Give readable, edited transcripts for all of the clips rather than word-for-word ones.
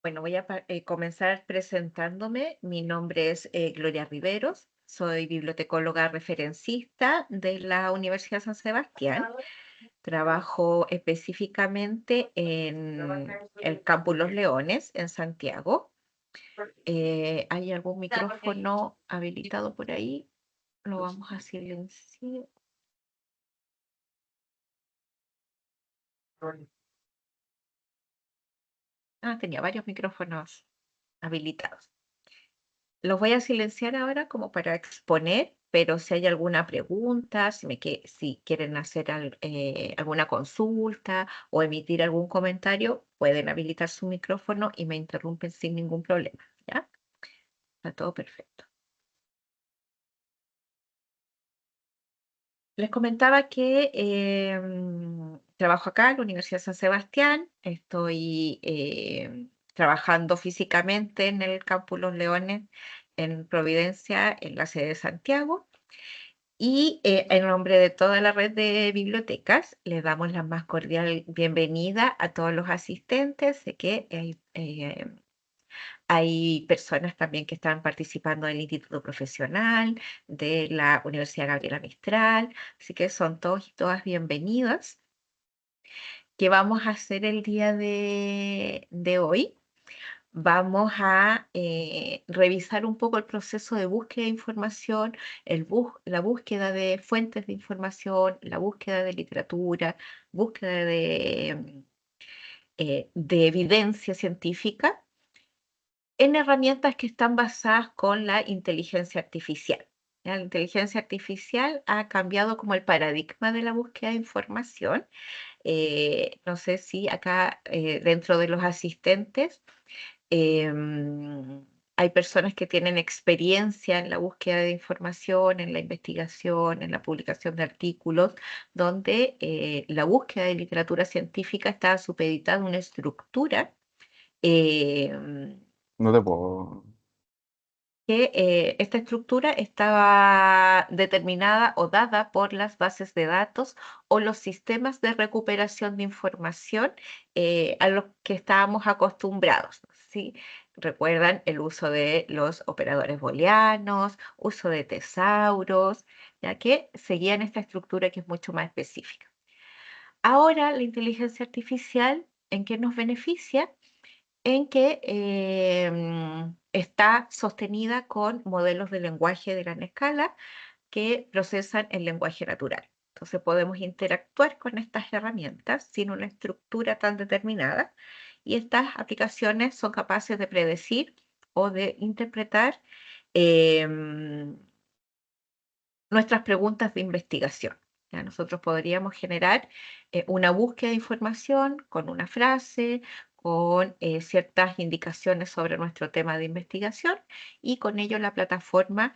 Bueno, voy a comenzar presentándome. Mi nombre es Gloria Riveros, soy bibliotecóloga referencista de la Universidad San Sebastián. Trabajo específicamente en el Campus Los Leones, en Santiago. ¿Hay algún micrófono habilitado por ahí? Lo vamos a silenciar. Tenía varios micrófonos habilitados. Los voy a silenciar ahora como para exponer, pero si hay alguna pregunta, si quieren hacer alguna consulta o emitir algún comentario, pueden habilitar su micrófono y me interrumpen sin ningún problema, ¿ya? Está todo perfecto. Les comentaba que trabajo acá en la Universidad de San Sebastián. Estoy trabajando físicamente en el Campus Los Leones en Providencia, en la sede de Santiago. Y en nombre de toda la red de bibliotecas, les damos la más cordial bienvenida a todos los asistentes. Sé que hay personas también que están participando del Instituto Profesional, de la Universidad Gabriela Mistral, así que son todos y todas bienvenidos. ¿Qué vamos a hacer el día de hoy? Vamos a revisar un poco el proceso de búsqueda de información, la búsqueda de fuentes de información, la búsqueda de literatura, búsqueda de evidencia científica en herramientas que están basadas con la inteligencia artificial. ¿Ya? La inteligencia artificial ha cambiado como el paradigma de la búsqueda de información. No sé si acá dentro de los asistentes hay personas que tienen experiencia en la búsqueda de información, en la investigación, en la publicación de artículos, donde la búsqueda de literatura científica está supeditada a una estructura em, No te puedo. que esta estructura estaba determinada o dada por las bases de datos o los sistemas de recuperación de información a los que estábamos acostumbrados. ¿Sí? Recuerdan el uso de los operadores booleanos, uso de tesauros, ya que seguían esta estructura que es mucho más específica. Ahora la inteligencia artificial, ¿en qué nos beneficia? En que está sostenida con modelos de lenguaje de gran escala que procesan el lenguaje natural. Entonces podemos interactuar con estas herramientas sin una estructura tan determinada y estas aplicaciones son capaces de predecir o de interpretar em, nuestras preguntas de investigación. ¿Ya? Nosotros podríamos generar una búsqueda de información con una frase, con ciertas indicaciones sobre nuestro tema de investigación y con ello la plataforma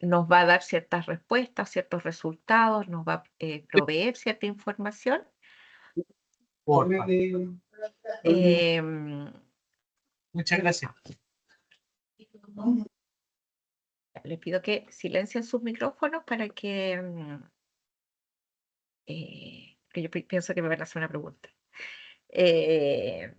nos va a dar ciertas respuestas, ciertos resultados, nos va a proveer cierta información. Porfa. Em, Muchas gracias. Les pido que silencien sus micrófonos para que yo pienso que me van a hacer una pregunta. Eh,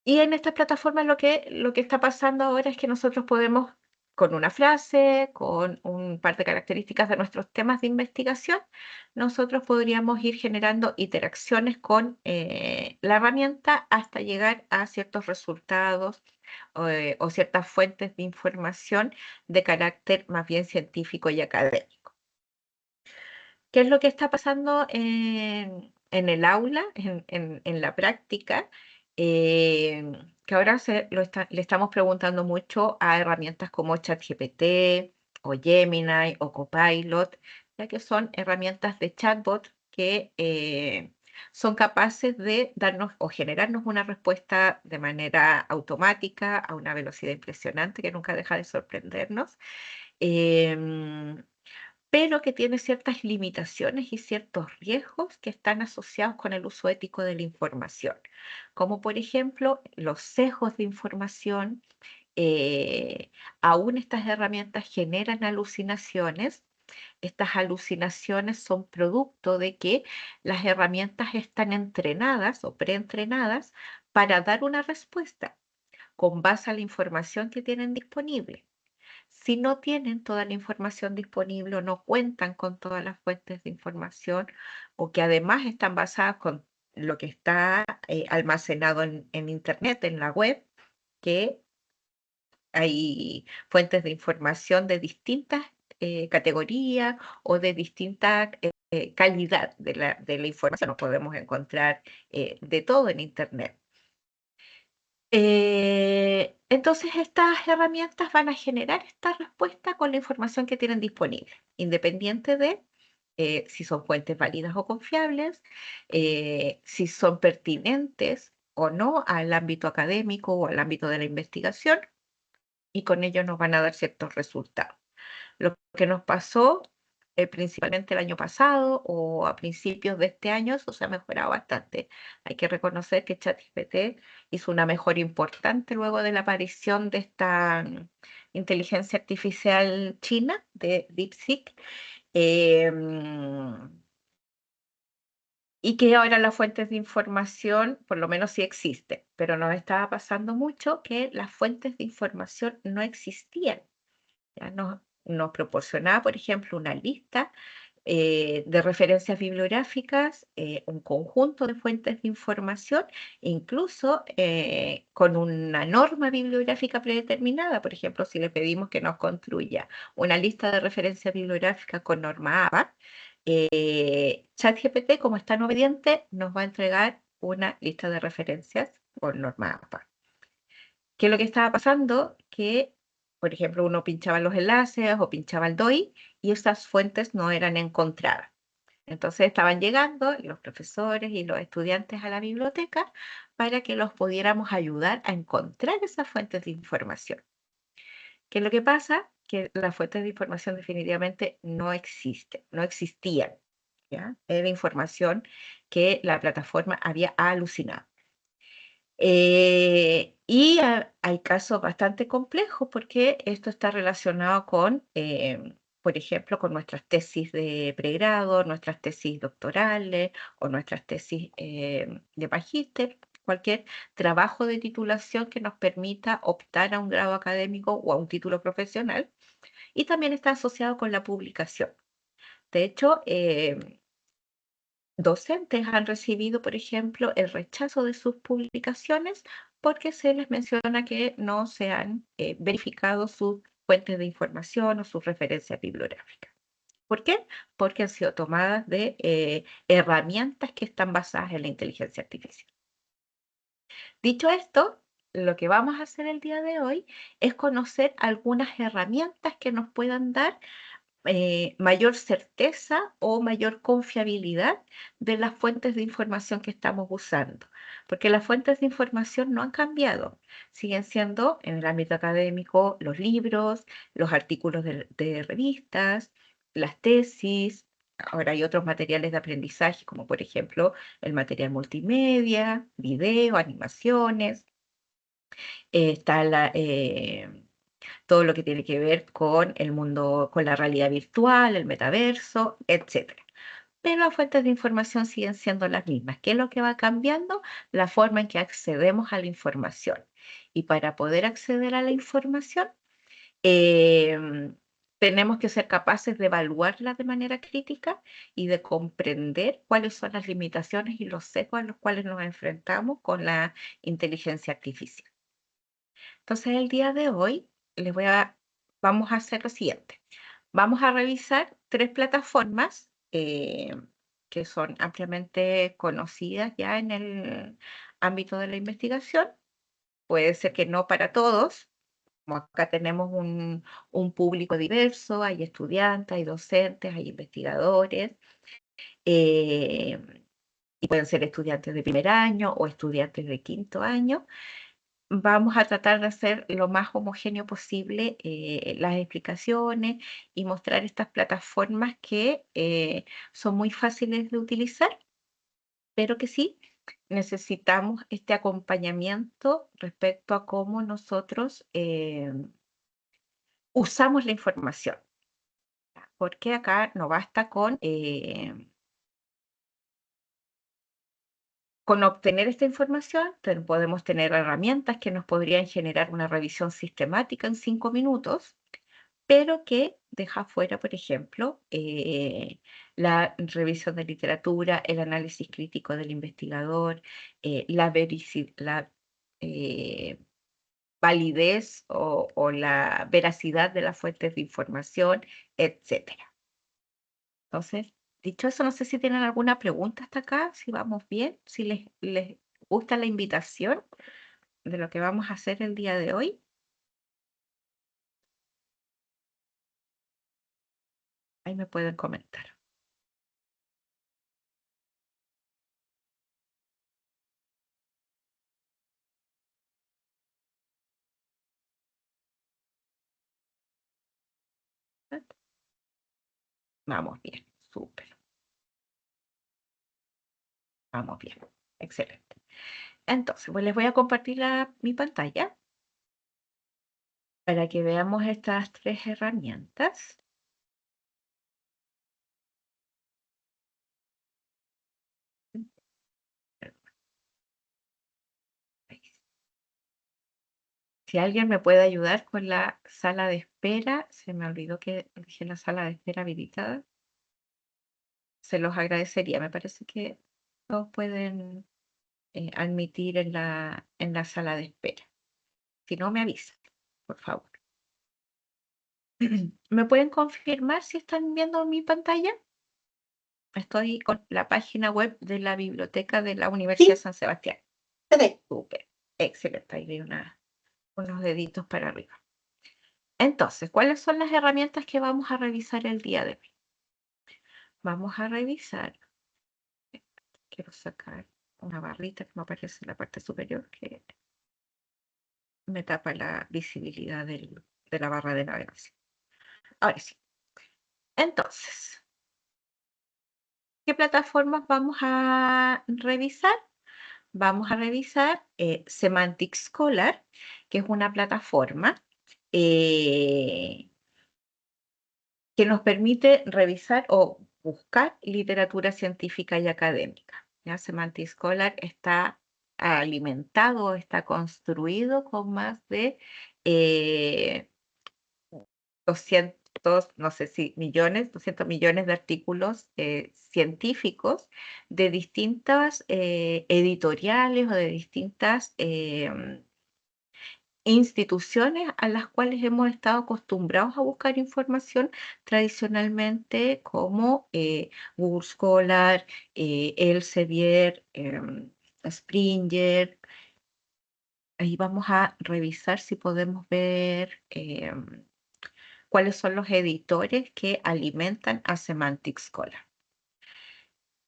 y en estas plataformas lo que está pasando ahora es que nosotros podemos, con una frase, con un par de características de nuestros temas de investigación, nosotros podríamos ir generando interacciones con la herramienta hasta llegar a ciertos resultados o ciertas fuentes de información de carácter más bien científico y académico. ¿Qué es lo que está pasando en el aula, en la práctica? Que ahora le estamos preguntando mucho a herramientas como ChatGPT o Gemini o Copilot, ya que son herramientas de chatbot que son capaces de darnos o generarnos una respuesta de manera automática a una velocidad impresionante que nunca deja de sorprendernos. Em, pero que tiene ciertas limitaciones y ciertos riesgos que están asociados con el uso ético de la información, como por ejemplo los sesgos de información. Aún estas herramientas generan alucinaciones Estas alucinaciones son producto de que las herramientas están entrenadas o preentrenadas para dar una respuesta con base a la información que tienen disponible. Si no tienen toda la información disponible o no cuentan con todas las fuentes de información o que además están basadas con lo que está almacenado en Internet, en la web, que hay fuentes de información de distintas categorías o de distinta calidad de la información. No podemos encontrar de todo en Internet. Entonces, estas herramientas van a generar esta respuesta con la información que tienen disponible, independiente de si son fuentes válidas o confiables, si son pertinentes o no al ámbito académico o al ámbito de la investigación, y con ello nos van a dar ciertos resultados. Lo que nos pasó principalmente el año pasado o a principios de este año, eso se ha mejorado bastante. Hay que reconocer que ChatGPT hizo una mejora importante luego de la aparición de esta inteligencia artificial china de DeepSeek. Y que ahora las fuentes de información, por lo menos sí existen, pero nos estaba pasando mucho que las fuentes de información no existían. Ya nos proporcionaba, por ejemplo, una lista de referencias bibliográficas, un conjunto de fuentes de información, incluso con una norma bibliográfica predeterminada. Por ejemplo, si le pedimos que nos construya una lista de referencias bibliográficas con norma APA, ChatGPT, como es tan obediente, nos va a entregar una lista de referencias con norma APA. ¿Qué es lo que estaba pasando? Que, por ejemplo, uno pinchaba los enlaces o pinchaba el DOI y esas fuentes no eran encontradas. Entonces estaban llegando los profesores y los estudiantes a la biblioteca para que los pudiéramos ayudar a encontrar esas fuentes de información. ¿Qué es lo que pasa? Que las fuentes de información definitivamente no existen, no existían. ¿Ya? Era información que la plataforma había alucinado. Hay casos bastante complejos porque esto está relacionado con, por ejemplo, con nuestras tesis de pregrado, nuestras tesis doctorales o nuestras tesis de magíster, cualquier trabajo de titulación que nos permita optar a un grado académico o a un título profesional. Y también está asociado con la publicación. De hecho, docentes han recibido, por ejemplo, el rechazo de sus publicaciones porque se les menciona que no se han verificado sus fuentes de información o sus referencias bibliográficas. ¿Por qué? Porque han sido tomadas de herramientas que están basadas en la inteligencia artificial. Dicho esto, lo que vamos a hacer el día de hoy es conocer algunas herramientas que nos puedan dar mayor certeza o mayor confiabilidad de las fuentes de información que estamos usando, porque las fuentes de información no han cambiado, siguen siendo en el ámbito académico los libros, los artículos de revistas, las tesis. Ahora hay otros materiales de aprendizaje, como por ejemplo el material multimedia, video, animaciones. Está todo lo que tiene que ver con el mundo, con la realidad virtual, el metaverso, etcétera. Pero las fuentes de información siguen siendo las mismas. ¿Qué es lo que va cambiando? La forma en que accedemos a la información. Y para poder acceder a la información, tenemos que ser capaces de evaluarla de manera crítica y de comprender cuáles son las limitaciones y los sesgos a los cuales nos enfrentamos con la inteligencia artificial. Entonces, el día de hoy vamos a hacer lo siguiente. Vamos a revisar 3 plataformas que son ampliamente conocidas ya en el ámbito de la investigación. Puede ser que no para todos, como acá tenemos un público diverso, hay estudiantes, hay docentes, hay investigadores, eh, y pueden ser estudiantes de primer año o estudiantes de quinto año. Vamos a tratar de hacer lo más homogéneo posible las explicaciones y mostrar estas plataformas que son muy fáciles de utilizar, pero que sí necesitamos este acompañamiento respecto a cómo nosotros usamos la información. porque acá no basta con obtener esta información, podemos tener herramientas que nos podrían generar una revisión sistemática en 5 minutos, pero que deja fuera, por ejemplo, la revisión de literatura, el análisis crítico del investigador, la eh, validez o la veracidad de las fuentes de información, etcétera. Entonces, dicho eso, no sé si tienen alguna pregunta hasta acá, si vamos bien, si les gusta la invitación de lo que vamos a hacer el día de hoy. Ahí me pueden comentar. Vamos bien, súper, vamos bien, excelente. Entonces, pues les voy a compartir mi pantalla para que veamos estas 3 herramientas. Si alguien me puede ayudar con la sala de espera, se me olvidó que dejé la sala de espera habilitada. Se los agradecería. Me parece que todos pueden admitir en la sala de espera. Si no, me avisan, por favor. ¿Me pueden confirmar si están viendo mi pantalla? Estoy con la página web de la biblioteca de la Universidad de San Sebastián. Súper, excelente. Ahí vi unos deditos para arriba. Entonces, ¿cuáles son las herramientas que vamos a revisar el día de hoy? Vamos a revisar, quiero sacar una barrita que me aparece en la parte superior que me tapa la visibilidad de la barra de navegación. Ahora sí. Entonces, ¿qué plataformas vamos a revisar? Vamos a revisar Semantic Scholar, que es una plataforma eh, que nos permite revisar o buscar literatura científica y académica. ¿Ya? Semantic Scholar está alimentado, está construido con más de 200, no sé si millones, 200 millones de artículos científicos de distintas editoriales o de distintas instituciones a las cuales hemos estado acostumbrados a buscar información tradicionalmente, como Google Scholar, Elsevier, Springer. Ahí vamos a revisar si podemos ver cuáles son los editores que alimentan a Semantic Scholar.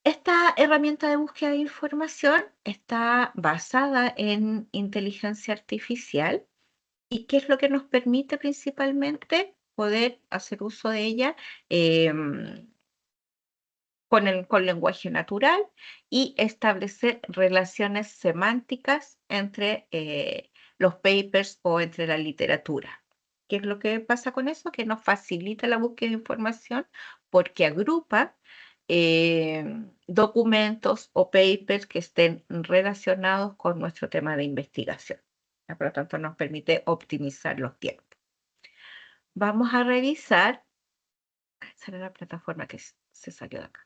Esta herramienta de búsqueda de información está basada en inteligencia artificial. ¿Y qué es lo que nos permite principalmente? Poder hacer uso de ella con lenguaje natural y establecer relaciones semánticas entre los papers o entre la literatura. ¿Qué es lo que pasa con eso? Que nos facilita la búsqueda de información porque agrupa documentos o papers que estén relacionados con nuestro tema de investigación. Por lo tanto, nos permite optimizar los tiempos. Vamos a revisar. Esa era la plataforma que se salió de acá.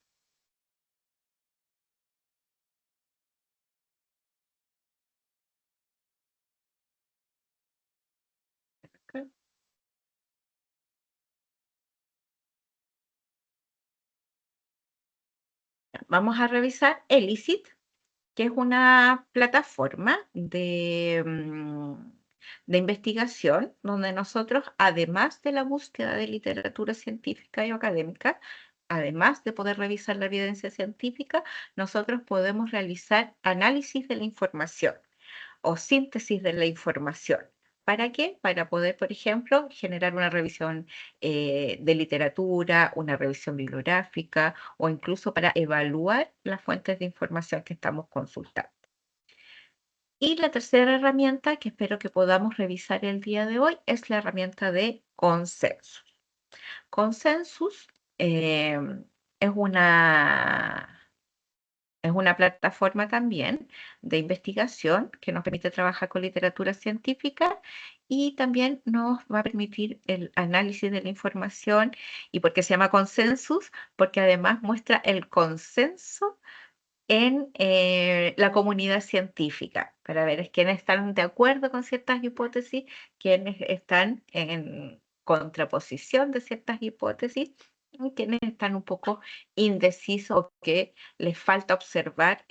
Acá. Vamos a revisar Elicit, que es una plataforma de investigación donde nosotros, además de la búsqueda de literatura científica y académica, además de poder revisar la evidencia científica, nosotros podemos realizar análisis de la información o síntesis de la información. ¿Para qué? Para poder, por ejemplo, generar una revisión de literatura, una revisión bibliográfica o incluso para evaluar las fuentes de información que estamos consultando. Y la tercera herramienta que espero que podamos revisar el día de hoy es la herramienta de consenso. Consensus es una plataforma también de investigación que nos permite trabajar con literatura científica y también nos va a permitir el análisis de la información. ¿Y por qué se llama consensus? Porque además muestra el consenso en la comunidad científica para ver quiénes están de acuerdo con ciertas hipótesis, quiénes están en contraposición de ciertas hipótesis y quiénes están un poco indecisos o que les falta observar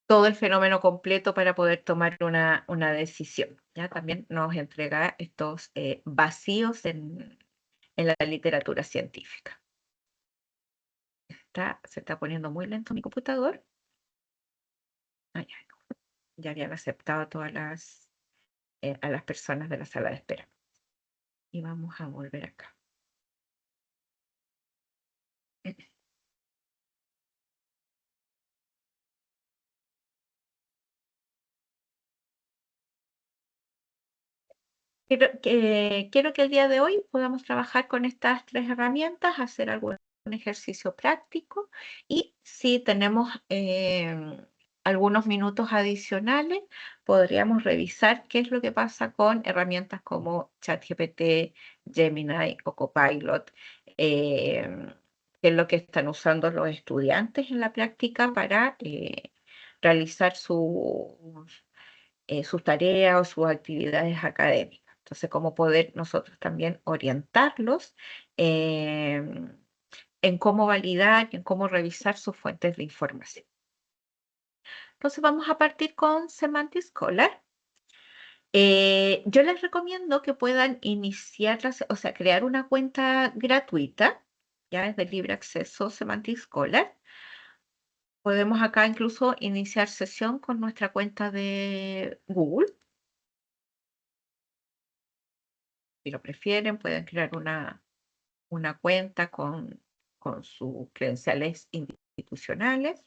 todo el fenómeno completo para poder tomar una decisión. ¿Ya? También nos entrega estos vacíos en la literatura científica. Se está poniendo muy lento mi computador. Ya habían aceptado a a las personas de la sala de espera. Y vamos a volver acá. Quiero que el día de hoy podamos trabajar con estas 3 herramientas, hacer algún ejercicio práctico y si tenemos algunos minutos adicionales, podríamos revisar qué es lo que pasa con herramientas como ChatGPT, Gemini o Copilot, qué es lo que están usando los estudiantes en la práctica para realizar sus tareas o sus actividades académicas. Entonces, cómo poder nosotros también orientarlos en cómo validar y en cómo revisar sus fuentes de información. Entonces, vamos a partir con Semantic Scholar. Yo les recomiendo que puedan o sea, crear una cuenta gratuita, ya es de libre acceso Semantic Scholar. Podemos acá incluso iniciar sesión con nuestra cuenta de Google. Si lo prefieren, pueden crear una cuenta con sus credenciales institucionales.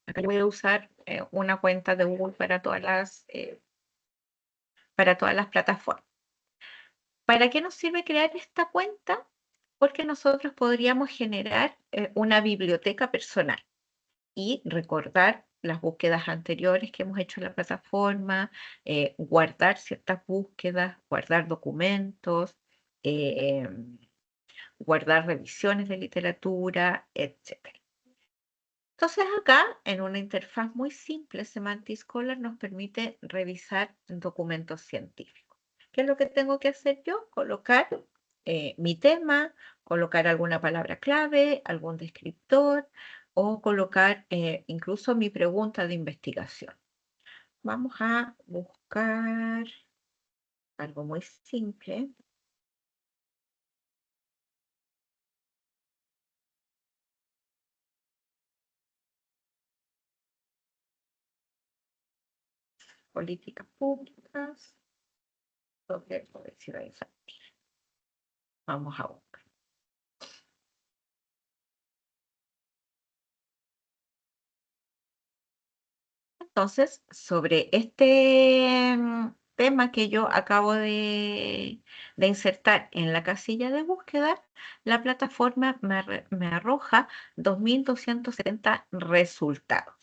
Acá yo voy a usar una cuenta de Google para todas las plataformas. ¿Para qué nos sirve crear esta cuenta? Porque nosotros podríamos generar una biblioteca personal y recordar las búsquedas anteriores que hemos hecho en la plataforma, guardar ciertas búsquedas, guardar documentos, guardar revisiones de literatura, etc. Entonces acá, en una interfaz muy simple, Semantic Scholar nos permite revisar documentos científicos. ¿Qué es lo que tengo que hacer yo? Colocar mi tema, colocar alguna palabra clave, algún descriptor o colocar incluso mi pregunta de investigación. Vamos a buscar algo muy simple. Políticas públicas sobre obesidad infantil. Vamos a buscar. Entonces, sobre este tema que yo acabo de insertar en la casilla de búsqueda, la plataforma me arroja 2.270 resultados.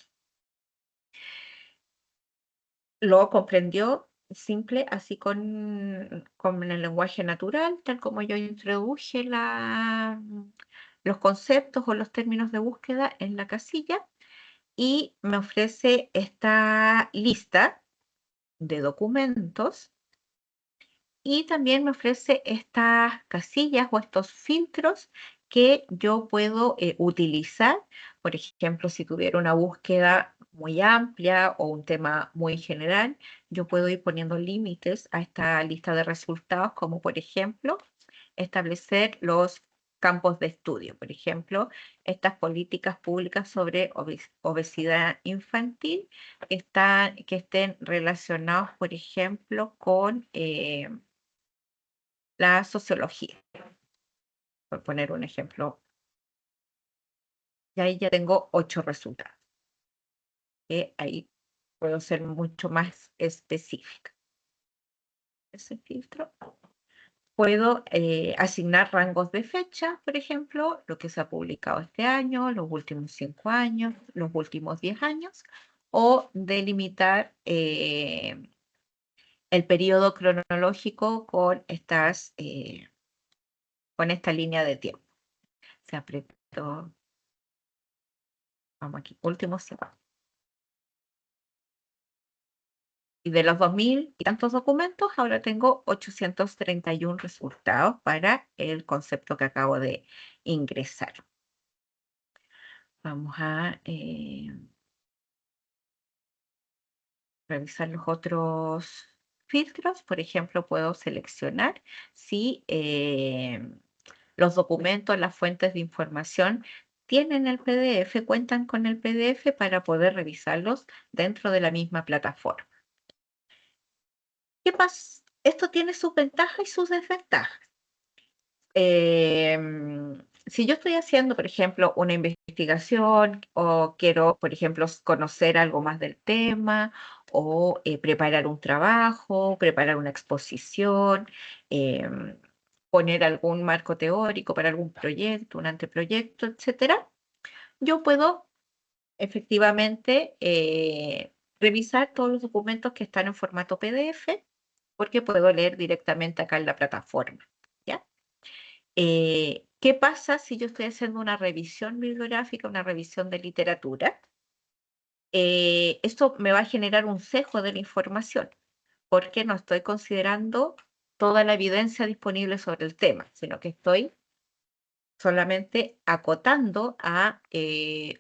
Lo comprendió simple, así con el lenguaje natural, tal como yo introduje los conceptos o los términos de búsqueda en la casilla y me ofrece esta lista de documentos y también me ofrece estas casillas o estos filtros que yo puedo utilizar. Por ejemplo, si tuviera una búsqueda muy amplia o un tema muy general, yo puedo ir poniendo límites a esta lista de resultados, como por ejemplo, establecer los campos de estudio. Por ejemplo, estas políticas públicas sobre obesidad infantil que estén relacionados, por ejemplo, con la sociología, por poner un ejemplo. Y ahí ya tengo 8 resultados, que ahí puedo ser mucho más específica. Ese filtro. Puedo asignar rangos de fecha, por ejemplo, lo que se ha publicado este año, los últimos 5 años, los últimos 10 años, o delimitar el periodo cronológico con esta línea de tiempo. Se apretó. Vamos aquí, últimos 5 años. Y de los 2000 y tantos documentos, ahora tengo 831 resultados para el concepto que acabo de ingresar. Vamos a revisar los otros filtros. Por ejemplo, puedo seleccionar si los documentos, las fuentes de información tienen el PDF, cuentan con el PDF para poder revisarlos dentro de la misma plataforma. ¿Qué pasa? Esto tiene sus ventajas y sus desventajas. Si yo estoy haciendo, por ejemplo, una investigación o quiero, por ejemplo, conocer algo más del tema o preparar un trabajo, preparar una exposición, poner algún marco teórico para algún proyecto, un anteproyecto, etcétera, yo puedo efectivamente revisar todos los documentos que están en formato PDF porque puedo leer directamente acá en la plataforma, ¿ya? ¿Qué pasa si yo estoy haciendo una revisión bibliográfica, una revisión de literatura? Esto me va a generar un sesgo de la información, porque no estoy considerando toda la evidencia disponible sobre el tema, sino que estoy solamente acotando a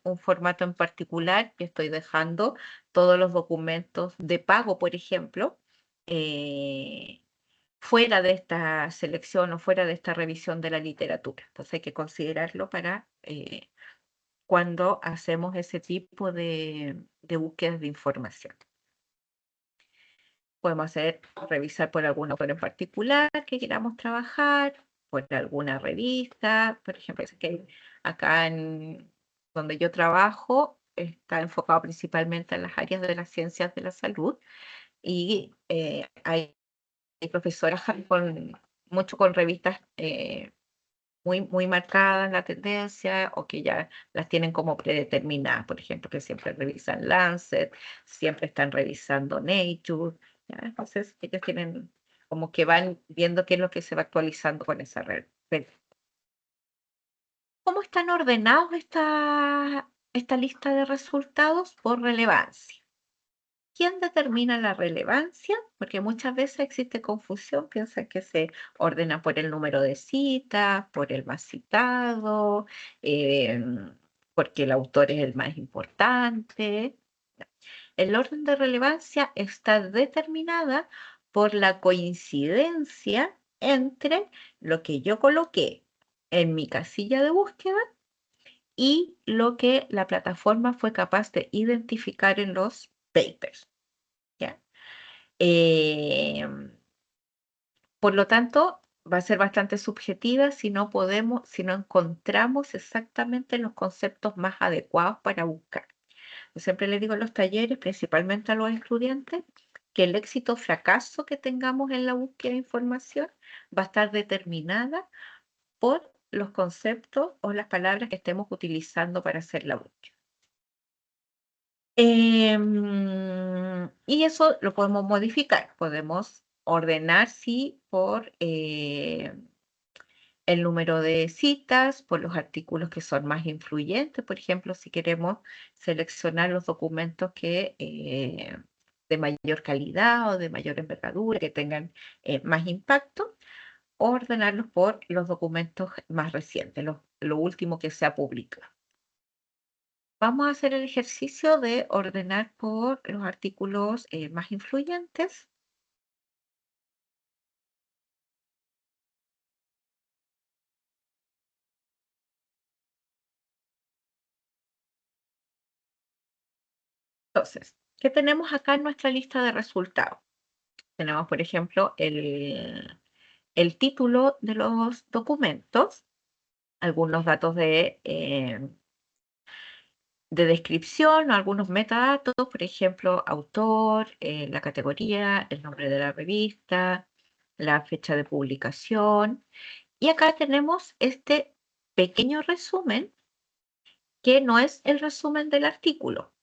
un formato en particular y estoy dejando todos los documentos de pago, por ejemplo, fuera de esta selección o fuera de esta revisión de la literatura. Entonces hay que considerarlo para cuando hacemos ese tipo de búsquedas de información. Podemos revisar por algún autor en particular que queramos trabajar, por alguna revista, por ejemplo, es que acá donde yo trabajo está enfocado principalmente en las áreas de las ciencias de la salud y hay profesoras mucho con revistas muy marcadas la tendencia o que ya las tienen como predeterminadas, por ejemplo, que siempre revisan Lancet, siempre están revisando Nature, ¿ya? Entonces ellos tienen como que van viendo qué es lo que se va actualizando con esa red. ¿Cómo están ordenados esta lista de resultados? Por relevancia. ¿Quién determina la relevancia? Porque muchas veces existe confusión, piensan que se ordena por el número de citas, por el más citado, porque el autor es el más importante. El orden de relevancia está determinada por la coincidencia entre lo que yo coloqué en mi casilla de búsqueda y lo que la plataforma fue capaz de identificar en los papers. ¿Ya? Por lo tanto, va a ser bastante subjetiva si no encontramos exactamente los conceptos más adecuados para buscar. Yo siempre les digo en los talleres, principalmente a los estudiantes, que el éxito o fracaso que tengamos en la búsqueda de información va a estar determinada por los conceptos o las palabras que estemos utilizando para hacer la búsqueda. Y eso lo podemos modificar, podemos ordenar, sí, por el número de citas, por los artículos que son más influyentes, por ejemplo, si queremos seleccionar los documentos de mayor calidad o de mayor envergadura, que tengan más impacto, o ordenarlos por los documentos más recientes, lo último que se ha publicado. Vamos a hacer el ejercicio de ordenar por los artículos más influyentes. Entonces, ¿qué tenemos acá en nuestra lista de resultados? Tenemos, por ejemplo, el título de los documentos, algunos datos de descripción, algunos metadatos, por ejemplo, autor, la categoría, el nombre de la revista, la fecha de publicación. Y acá tenemos este pequeño resumen que no es el resumen del artículo.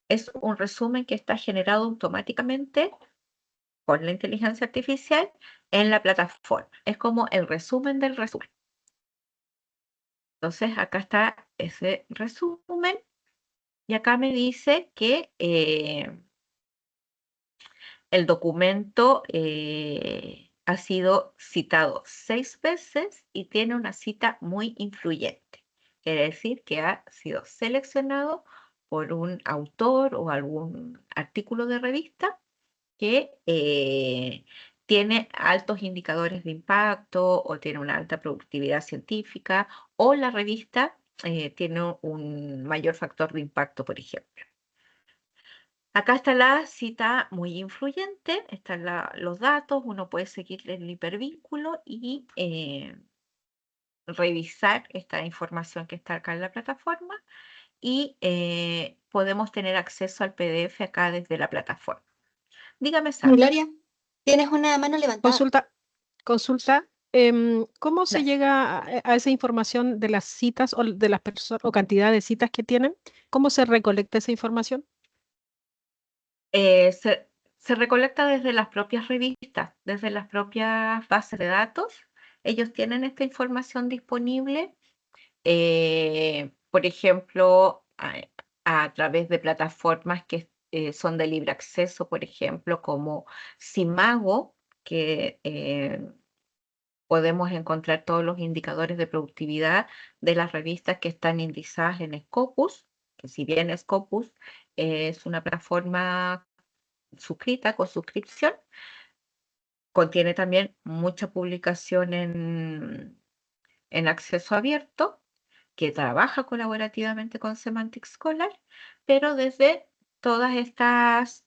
Es un resumen que está generado automáticamente con la inteligencia artificial en la plataforma. Es como el resumen del resumen. Entonces, acá está ese resumen y acá me dice que el documento ha sido citado 6 veces y tiene una cita muy influyente. Quiere decir que ha sido seleccionado por un autor o algún artículo de revista que tiene altos indicadores de impacto o tiene una alta productividad científica o la revista tiene un mayor factor de impacto, por ejemplo. Acá está la cita muy influyente, están los datos, uno puede seguir el hipervínculo y revisar esta información que está acá en la plataforma y podemos tener acceso al PDF acá desde la plataforma. Dígame, Sara. Gloria, tienes una mano levantada. Consulta, ¿cómo se Dale. llega a esa información de las citas o de las personas o cantidad de citas que tienen? ¿Cómo se recolecta esa información? Se recolecta desde las propias revistas, desde las propias bases de datos. Ellos tienen esta información disponible, por ejemplo, a través de plataformas que son de libre acceso, por ejemplo, como Simago, que podemos encontrar todos los indicadores de productividad de las revistas que están indizadas en Scopus, que si bien Scopus es una plataforma suscrita con suscripción, contiene también mucha publicación en acceso abierto, que trabaja colaborativamente con Semantic Scholar, pero desde todas estas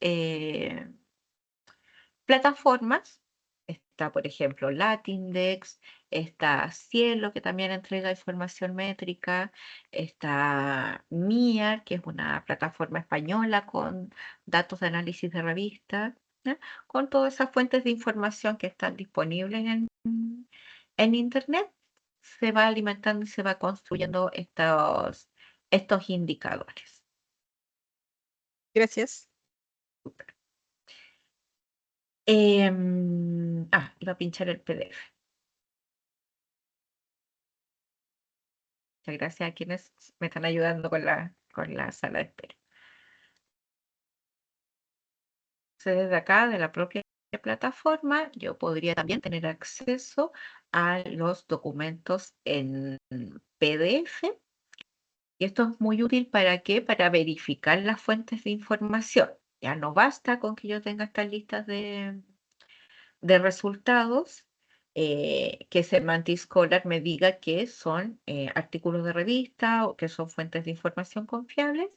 plataformas, está por ejemplo Latindex, está Cielo, que también entrega información métrica, está MIAR, que es una plataforma española con datos de análisis de revistas, ¿ya? Con todas esas fuentes de información que están disponibles en Internet, se va alimentando y se va construyendo estos indicadores. Gracias. Iba a pinchar el PDF. Muchas gracias a quienes me están ayudando con la sala de espera. Entonces, desde acá, de la propia plataforma, yo podría también tener acceso a los documentos en PDF. Y esto es muy útil ¿para qué? Para verificar las fuentes de información. Ya no basta con que yo tenga estas listas de resultados, que Semantic Scholar me diga que son artículos de revista o que son fuentes de información confiables.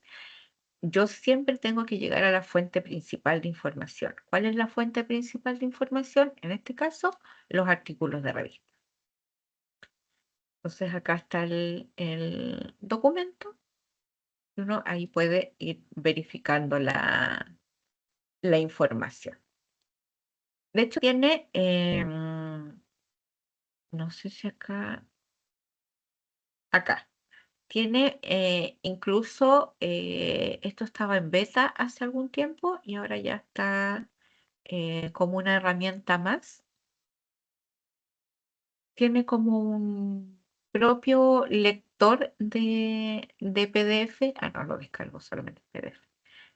Yo siempre tengo que llegar a la fuente principal de información. ¿Cuál es la fuente principal de información? En este caso, los artículos de revista. Entonces acá está el documento y uno ahí puede ir verificando la información. De hecho, tiene, no sé si acá, tiene incluso, esto estaba en beta hace algún tiempo y ahora ya está como una herramienta más. Tiene como un propio lector de PDF. No lo descargo, solamente PDF.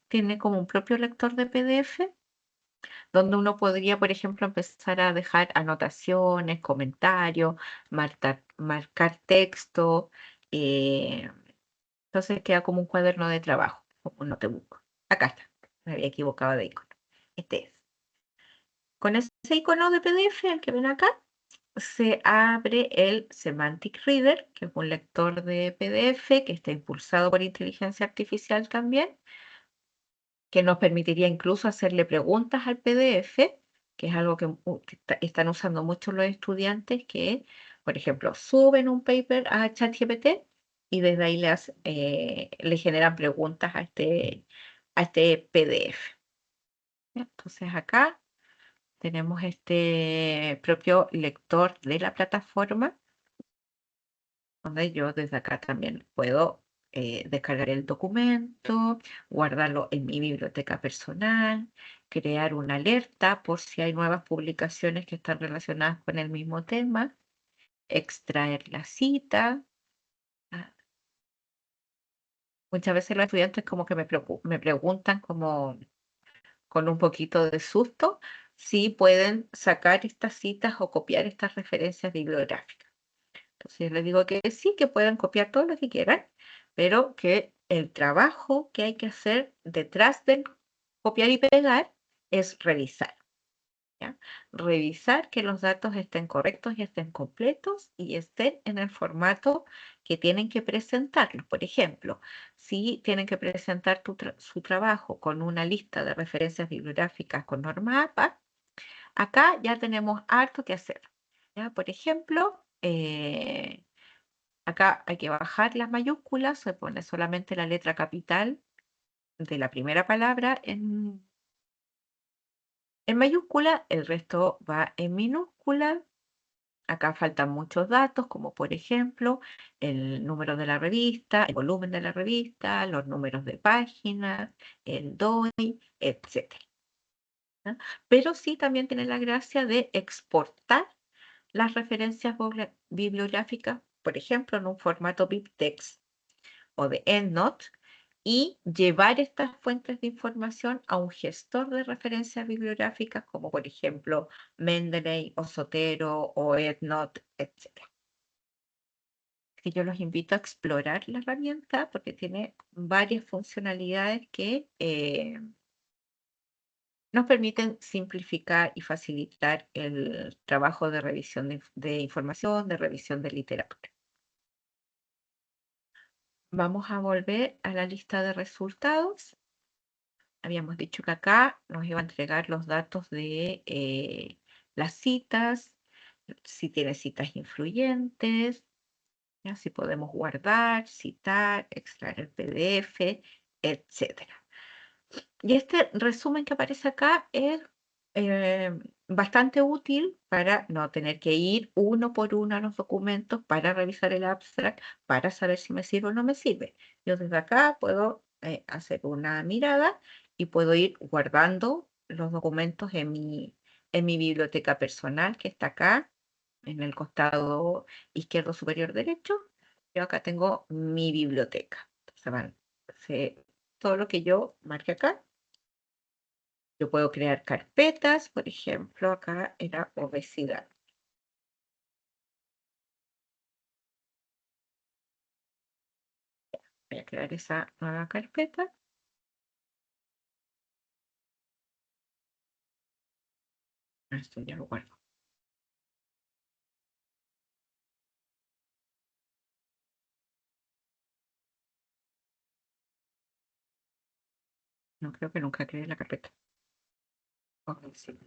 Tiene como un propio lector de PDF donde uno podría, por ejemplo, empezar a dejar anotaciones, comentarios, marcar texto. Entonces queda como un cuaderno de trabajo, como un notebook. Acá está, me había equivocado de icono. Este es. Con ese icono de PDF, el que ven acá, se abre el Semantic Reader, que es un lector de PDF que está impulsado por inteligencia artificial también, que nos permitiría incluso hacerle preguntas al PDF, que es algo que están usando mucho los estudiantes, que, por ejemplo, suben un paper a ChatGPT y desde ahí le generan preguntas a este PDF. ¿Ya? Entonces acá tenemos este propio lector de la plataforma, donde yo desde acá también puedo descargar el documento, guardarlo en mi biblioteca personal, crear una alerta por si hay nuevas publicaciones que están relacionadas con el mismo tema, extraer la cita. Muchas veces los estudiantes como que me preguntan como con un poquito de susto si pueden sacar estas citas o copiar estas referencias bibliográficas. Entonces les digo que sí, que pueden copiar todo lo que quieran, pero que el trabajo que hay que hacer detrás del copiar y pegar es revisar. ¿Ya? Revisar que los datos estén correctos y estén completos y estén en el formato que tienen que presentarlos. Por ejemplo, si tienen que presentar su trabajo con una lista de referencias bibliográficas con norma APA, acá ya tenemos harto que hacer. ¿Ya? Por ejemplo, acá hay que bajar las mayúsculas, se pone solamente la letra capital de la primera palabra en mayúscula, el resto va en minúscula. Acá faltan muchos datos, como por ejemplo el número de la revista, el volumen de la revista, los números de páginas, el DOI, etc. Pero sí también tiene la gracia de exportar las referencias bibliográficas, por ejemplo, en un formato BibTeX o de EndNote, y llevar estas fuentes de información a un gestor de referencias bibliográficas, como por ejemplo Mendeley o Zotero o EndNote, etc. Que yo los invito a explorar la herramienta porque tiene varias funcionalidades que nos permiten simplificar y facilitar el trabajo de revisión de información, de revisión de literatura. Vamos a volver a la lista de resultados. Habíamos dicho que acá nos iba a entregar los datos de las citas, si tiene citas influyentes, ¿ya? Si podemos guardar, citar, extraer el PDF, etc. Y este resumen que aparece acá es bastante útil para no tener que ir uno por uno a los documentos para revisar el abstract, para saber si me sirve o no me sirve. Yo desde acá puedo hacer una mirada y puedo ir guardando los documentos en mi biblioteca personal, que está acá, en el costado izquierdo superior derecho. Yo acá tengo mi biblioteca. Entonces, todo lo que yo marque acá, yo puedo crear carpetas. Por ejemplo, acá era obesidad. Voy a crear esa nueva carpeta. Esto ya lo guardo. No, creo que nunca creé la carpeta. Ok, sí.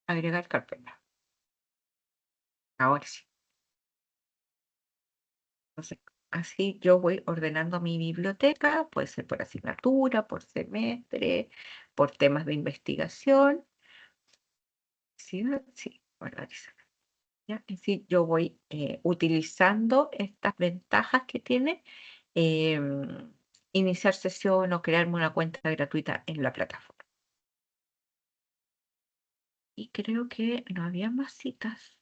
Agregar carpeta. Ahora sí. Entonces, así yo voy ordenando mi biblioteca. Puede ser por asignatura, por semestre, por temas de investigación. Sí, sí, organizar. ¿Ya? Es decir, yo voy utilizando estas ventajas que tiene iniciar sesión o crearme una cuenta gratuita en la plataforma. Y creo que no había más citas.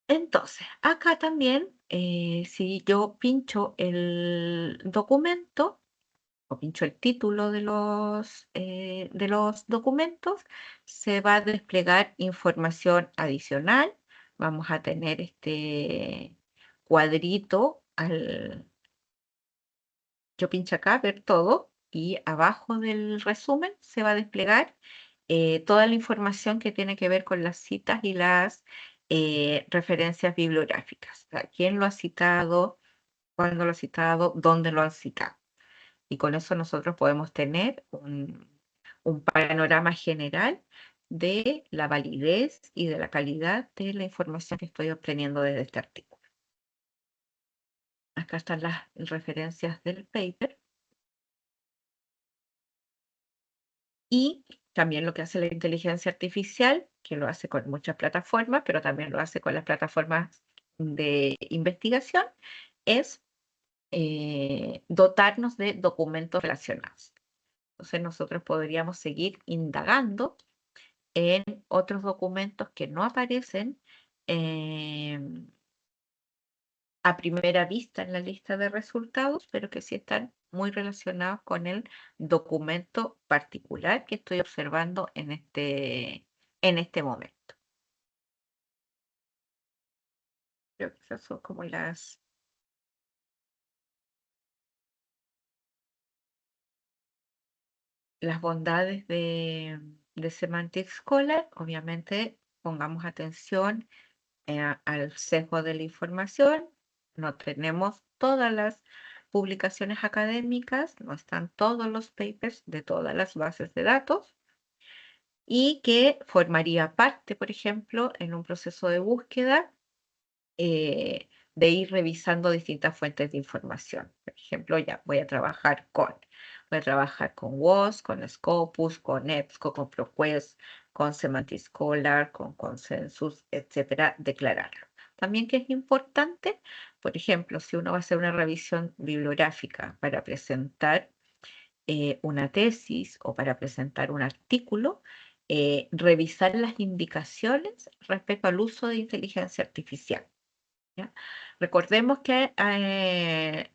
Entonces, acá también, si yo pincho el documento o pincho el título de los documentos, se va a desplegar información adicional. Vamos a tener este cuadrito yo pincho acá, ver todo, y abajo del resumen se va a desplegar toda la información que tiene que ver con las citas y las referencias bibliográficas. O sea, quién lo ha citado, cuándo lo ha citado, dónde lo han citado. Y con eso nosotros podemos tener un panorama general de la validez y de la calidad de la información que estoy obteniendo desde este artículo. Acá están las referencias del paper. Y también lo que hace la inteligencia artificial, que lo hace con muchas plataformas, pero también lo hace con las plataformas de investigación, es dotarnos de documentos relacionados. Entonces nosotros podríamos seguir indagando en otros documentos que no aparecen a primera vista en la lista de resultados, pero que sí están muy relacionados con el documento particular que estoy observando en este momento. Creo que esas son como las bondades de Semantic Scholar. Obviamente, pongamos atención al sesgo de la información. No tenemos todas las publicaciones académicas, no están todos los papers de todas las bases de datos, y que formaría parte, por ejemplo, en un proceso de búsqueda, de ir revisando distintas fuentes de información. Por ejemplo, ya voy a trabajar con WOS, con Scopus, con EBSCO, con ProQuest, con Semantic Scholar, con Consensus, etcétera, declararlo. También que es importante, por ejemplo, si uno va a hacer una revisión bibliográfica para presentar una tesis o para presentar un artículo, revisar las indicaciones respecto al uso de inteligencia artificial. ¿Ya? Recordemos que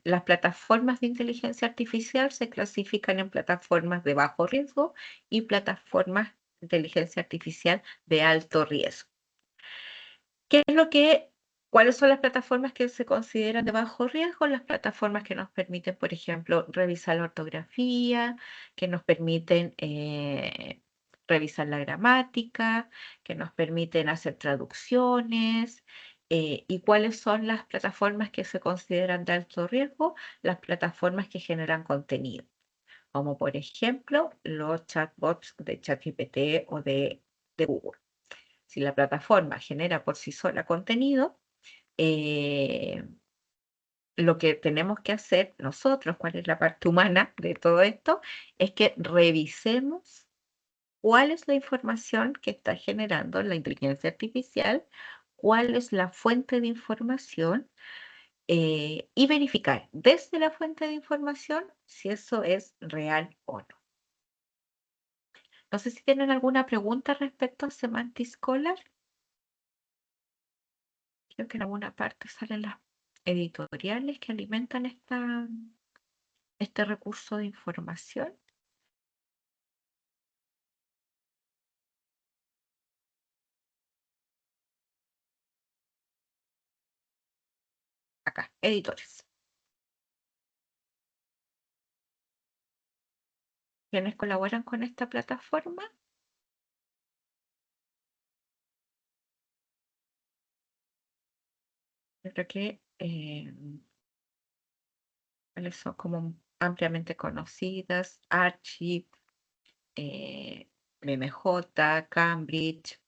las plataformas de inteligencia artificial se clasifican en plataformas de bajo riesgo y plataformas de inteligencia artificial de alto riesgo. ¿Cuáles son las plataformas que se consideran de bajo riesgo? Las plataformas que nos permiten, por ejemplo, revisar la ortografía, que nos permiten revisar la gramática, que nos permiten hacer traducciones. ¿Y cuáles son las plataformas que se consideran de alto riesgo? Las plataformas que generan contenido, como por ejemplo los chatbots de ChatGPT o de Google. Si la plataforma genera por sí sola contenido, lo que tenemos que hacer nosotros, cuál es la parte humana de todo esto, es que revisemos cuál es la información que está generando la inteligencia artificial, cuál es la fuente de información, y verificar desde la fuente de información si eso es real o no. No sé si tienen alguna pregunta respecto a Semantic Scholar. Creo que en alguna parte salen las editoriales que alimentan este recurso de información. Acá, editores. ¿Quiénes colaboran con esta plataforma? Yo creo que son como ampliamente conocidas: Archive, MMJ, Cambridge,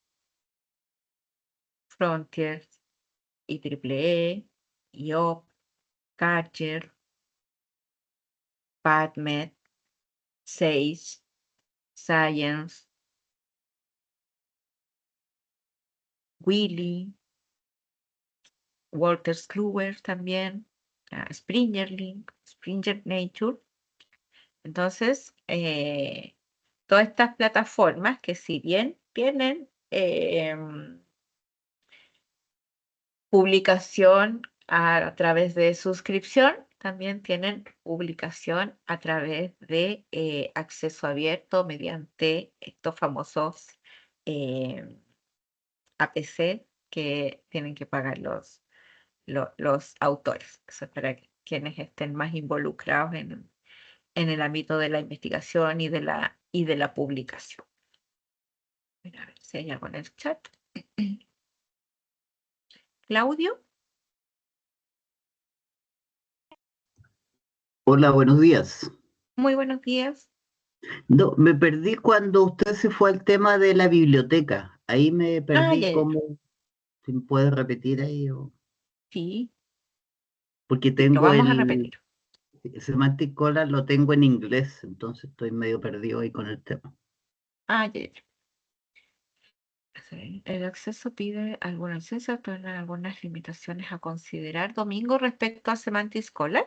Frontier, IEEE, IOP, Cadger, PubMed, SAGE, Science, Willy, Wolters Kluwer también, Springer Link, Springer Nature. Entonces, todas estas plataformas que, si bien tienen publicación a través de suscripción, también tienen publicación a través de acceso abierto mediante estos famosos APC que tienen que pagar los autores. Eso es para quienes estén más involucrados en el ámbito de la investigación y de la publicación. A ver si hay algo en el chat. Claudio. Hola, buenos días. Muy buenos días. No, me perdí cuando usted se fue al tema de la biblioteca. Ahí me perdí. Ya. ¿Cómo? ¿Se me puede repetir ahí? Sí, Porque lo tengo vamos a el repetir. Semantic Scholar, lo tengo en inglés, entonces estoy medio perdido ahí con el tema. Ah, ya, ya. Sí, el acceso pide alguna licencia, pero hay algunas limitaciones a considerar. Domingo, respecto a Semantic Scholar.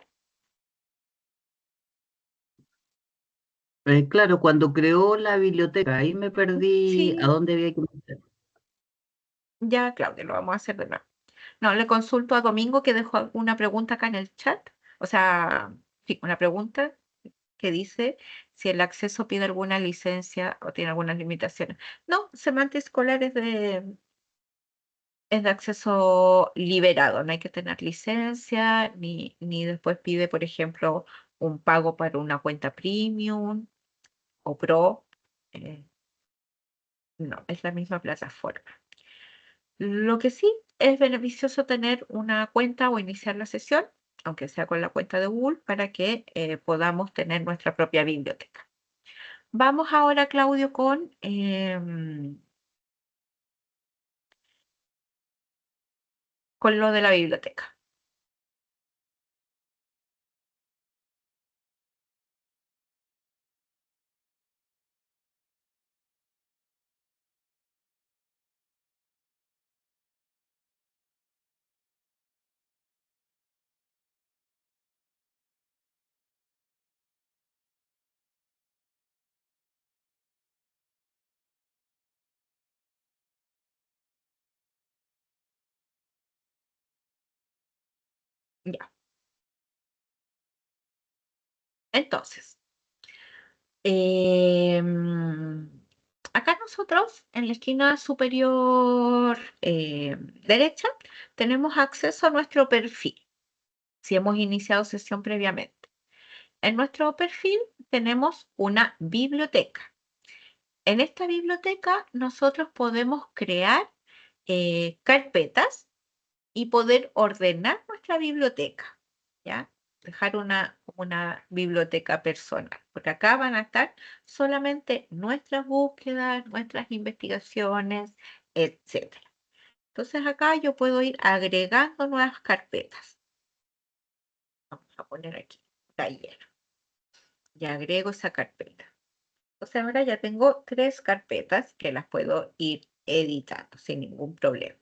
Claro, cuando creó la biblioteca, ahí me perdí a Sí, dónde había que meter. ya, Claudia, lo vamos a hacer de nuevo. No, le consulto a Domingo que dejó una pregunta acá en el chat. O sea, sí, una pregunta que dice si el acceso pide alguna licencia o tiene algunas limitaciones. No, Semantic Scholar es de acceso liberado, no hay que tener licencia, ni después pide, por ejemplo, un pago para una cuenta premium o pro. eh, no, es la misma plataforma. Lo que sí es beneficioso tener una cuenta o iniciar la sesión, aunque sea con la cuenta de Google, para que podamos tener nuestra propia biblioteca. Vamos ahora, Claudio, con lo de la biblioteca. Ya. Entonces, em, acá nosotros en la esquina superior derecha tenemos acceso a nuestro perfil, si hemos iniciado sesión previamente. En nuestro perfil tenemos una biblioteca. En esta biblioteca nosotros podemos crear carpetas y poder ordenar nuestra biblioteca, ¿ya? Dejar una biblioteca personal, porque acá van a estar solamente nuestras búsquedas, nuestras investigaciones, etcétera. Entonces acá yo puedo ir agregando nuevas carpetas. Vamos a poner aquí, taller. Y agrego esa carpeta. Entonces ahora ya tengo 3 carpetas que las puedo ir editando sin ningún problema.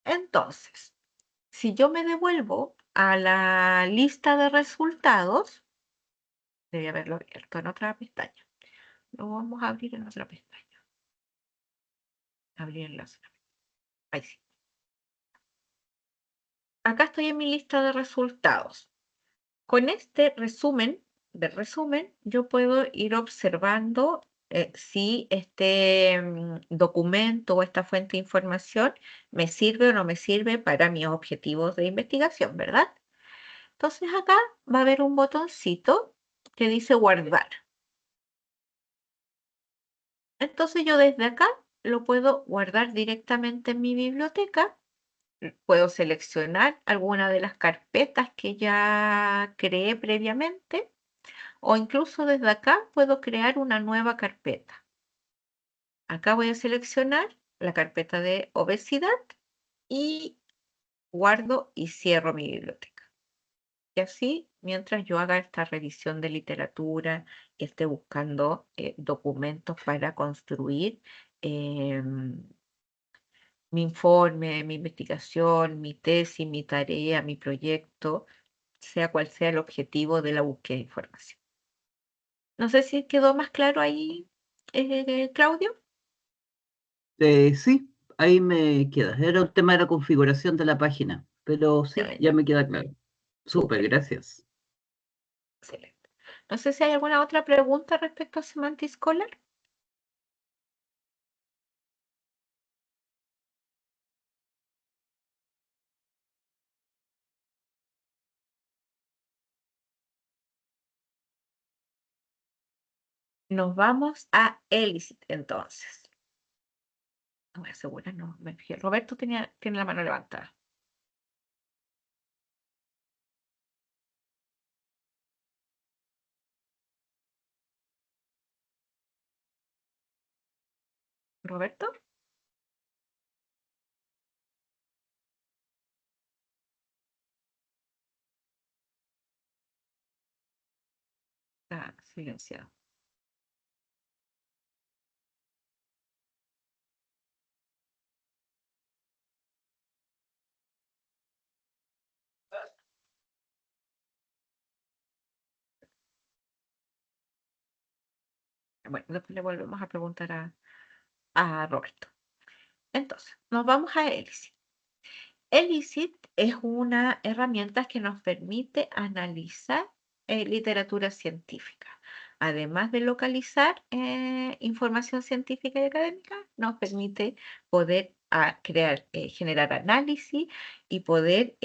Entonces, si yo me devuelvo a la lista de resultados, debí haberlo abierto en otra pestaña. Lo vamos a abrir en otra pestaña. Abrir enlace. Ahí sí. Acá estoy en mi lista de resultados. Con este resumen, yo puedo ir observando si este documento o esta fuente de información me sirve o no me sirve para mis objetivos de investigación, ¿verdad? Entonces acá va a haber un botoncito que dice guardar. Entonces yo desde acá lo puedo guardar directamente en mi biblioteca. Puedo seleccionar alguna de las carpetas que ya creé previamente o incluso desde acá puedo crear una nueva carpeta. Acá voy a seleccionar la carpeta de obesidad y guardo y cierro mi biblioteca. Y así, mientras yo haga esta revisión de literatura y esté buscando documentos para construir mi informe, mi investigación, mi tesis, mi tarea, mi proyecto, sea cual sea el objetivo de la búsqueda de información. No sé si quedó más claro ahí, Claudio. Sí, ahí me queda. Era un tema de la configuración de la página, pero sí, Ya, ya me queda claro. Súper, súper, gracias. excelente. No sé si hay alguna otra pregunta respecto a Semantic Scholar. Nos vamos a Elicit entonces. No me asegura, no me fijé. Roberto tiene la mano levantada. ¿Roberto? Está silenciado. Bueno, después le volvemos a preguntar a Roberto. Entonces, nos vamos a Elicit. Elicit es una herramienta que nos permite analizar literatura científica. Además de localizar información científica y académica, nos permite poder generar análisis y poder,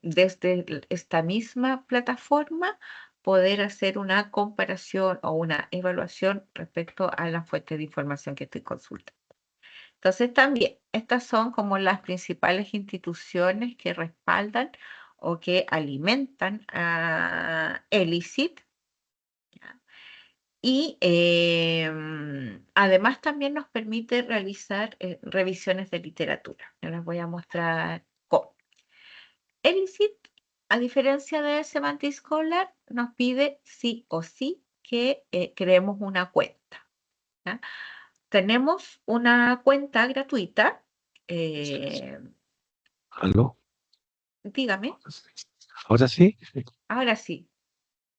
desde esta misma plataforma, poder hacer una comparación o una evaluación respecto a la fuente de información que estoy consultando. Entonces también, estas son como las principales instituciones que respaldan o que alimentan a Elicit. ¿Ya? Y además también nos permite realizar revisiones de literatura. Yo les voy a mostrar cómo. Elicit, a diferencia de Semantic Scholar, nos pide sí o sí que creemos una cuenta. ¿Ya? Tenemos una cuenta gratuita. ¿Aló? Dígame, ¿Ahora sí? ahora sí.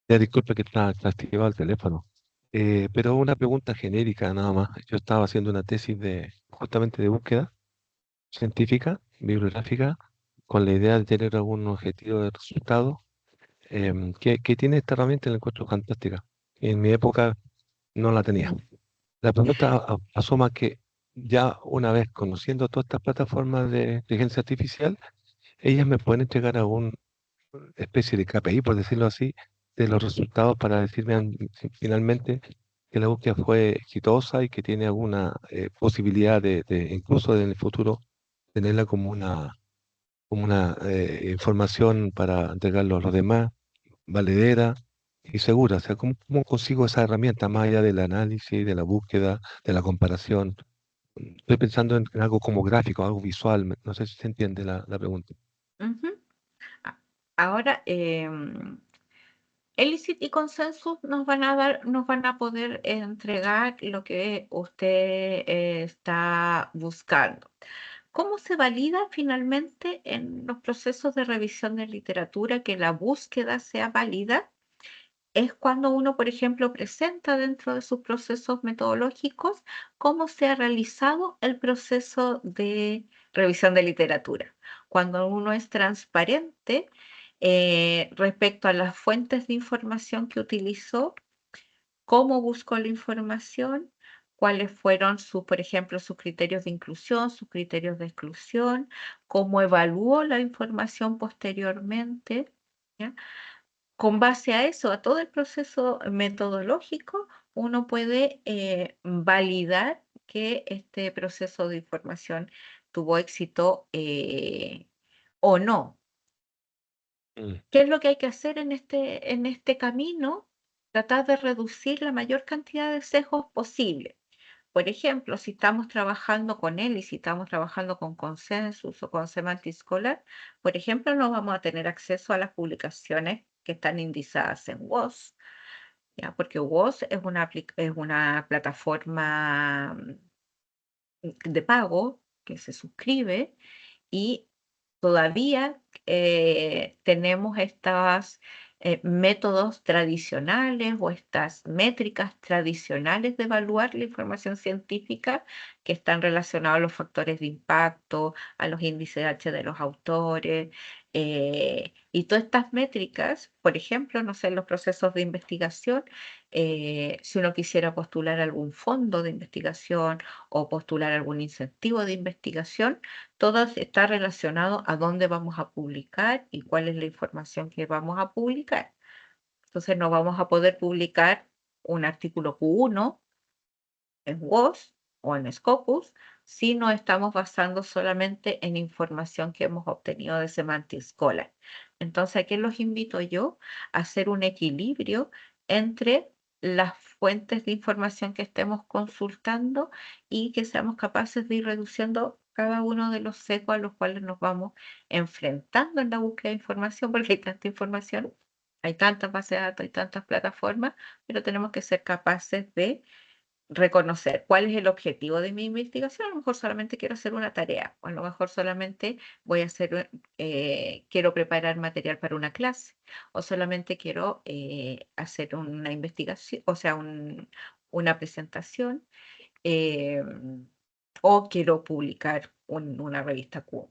Ya disculpe que está activado el teléfono. Pero una pregunta genérica nada más. Yo estaba haciendo una tesis justamente de búsqueda científica, bibliográfica, con la idea de tener algún objetivo de resultado. Que tiene esta herramienta y la encuentro fantástica. En mi época no la tenía. La pregunta asoma que ya una vez conociendo todas estas plataformas de inteligencia artificial, ellas me pueden entregar alguna especie de KPI, por decirlo así, de los resultados para decirme finalmente que la búsqueda fue exitosa y que tiene alguna posibilidad de incluso en el futuro tenerla como una información para entregarlo a los demás, valedera y segura. O sea, ¿cómo consigo esa herramienta más allá del análisis, de la búsqueda, de la comparación? Estoy pensando en algo como gráfico, algo visual. No sé si se entiende la pregunta. Ujú. Ahora, Elicit y Consensus nos van a poder entregar lo que usted está buscando. ¿Cómo se valida finalmente en los procesos de revisión de literatura que la búsqueda sea válida? Es cuando uno, por ejemplo, presenta dentro de sus procesos metodológicos cómo se ha realizado el proceso de revisión de literatura. Cuando uno es transparente respecto a las fuentes de información que utilizó, cómo buscó la información, cuáles fueron, por ejemplo, sus criterios de inclusión, sus criterios de exclusión, cómo evaluó la información posteriormente, ¿ya? Con base a eso, a todo el proceso metodológico, uno puede validar que este proceso de información tuvo éxito o no. Mm. ¿Qué es lo que hay que hacer en este camino? Tratar de reducir la mayor cantidad de sesgos posible. Por ejemplo, si estamos trabajando con él y si estamos trabajando con Consensus o con Semantic Scholar, por ejemplo, no vamos a tener acceso a las publicaciones que están indizadas en WOS, ¿ya? Porque WOS es una plataforma de pago que se suscribe y todavía tenemos estos métodos tradicionales o estas métricas tradicionales de evaluar la información científica que están relacionados a los factores de impacto, a los índices H de los autores. Y todas estas métricas, por ejemplo, no sé, en los procesos de investigación, si uno quisiera postular algún fondo de investigación o postular algún incentivo de investigación, todo está relacionado a dónde vamos a publicar y cuál es la información que vamos a publicar. Entonces no vamos a poder publicar un artículo Q1 en WOS o en Scopus si no estamos basando solamente en información que hemos obtenido de Semantic Scholar. Entonces aquí los invito yo a hacer un equilibrio entre las fuentes de información que estemos consultando y que seamos capaces de ir reduciendo cada uno de los sesgos a los cuales nos vamos enfrentando en la búsqueda de información, porque hay tanta información, hay tantas bases de datos, hay tantas plataformas, pero tenemos que ser capaces de reconocer cuál es el objetivo de mi investigación. A lo mejor solamente quiero hacer una tarea, o a lo mejor solamente voy a hacer, quiero preparar material para una clase, o solamente quiero hacer una investigación, o sea, una presentación, o quiero publicar una revista Q1.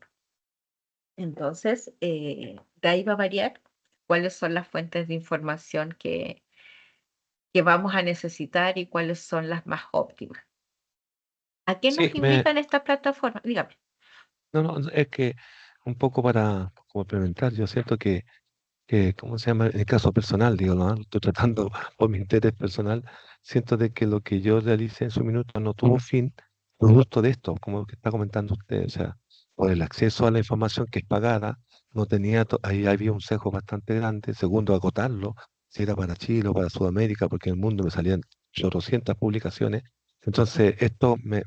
Entonces, de ahí va a variar cuáles son las fuentes de información que vamos a necesitar y cuáles son las más óptimas. ¿A qué nos Sí, invitan estas plataformas? Dígame. no, es que un poco para complementar, yo siento que, ¿cómo se llama? En el caso personal, digo, ¿no? Estoy tratando por mi interés personal, siento de que lo que yo realicé en su minuto no tuvo fin producto de esto, como que está comentando usted, o sea, por el acceso a la información que es pagada, no tenía, ahí había un sesgo bastante grande, segundo, agotarlo, si era para Chile o para Sudamérica, porque en el mundo me salían 800 publicaciones, entonces esto me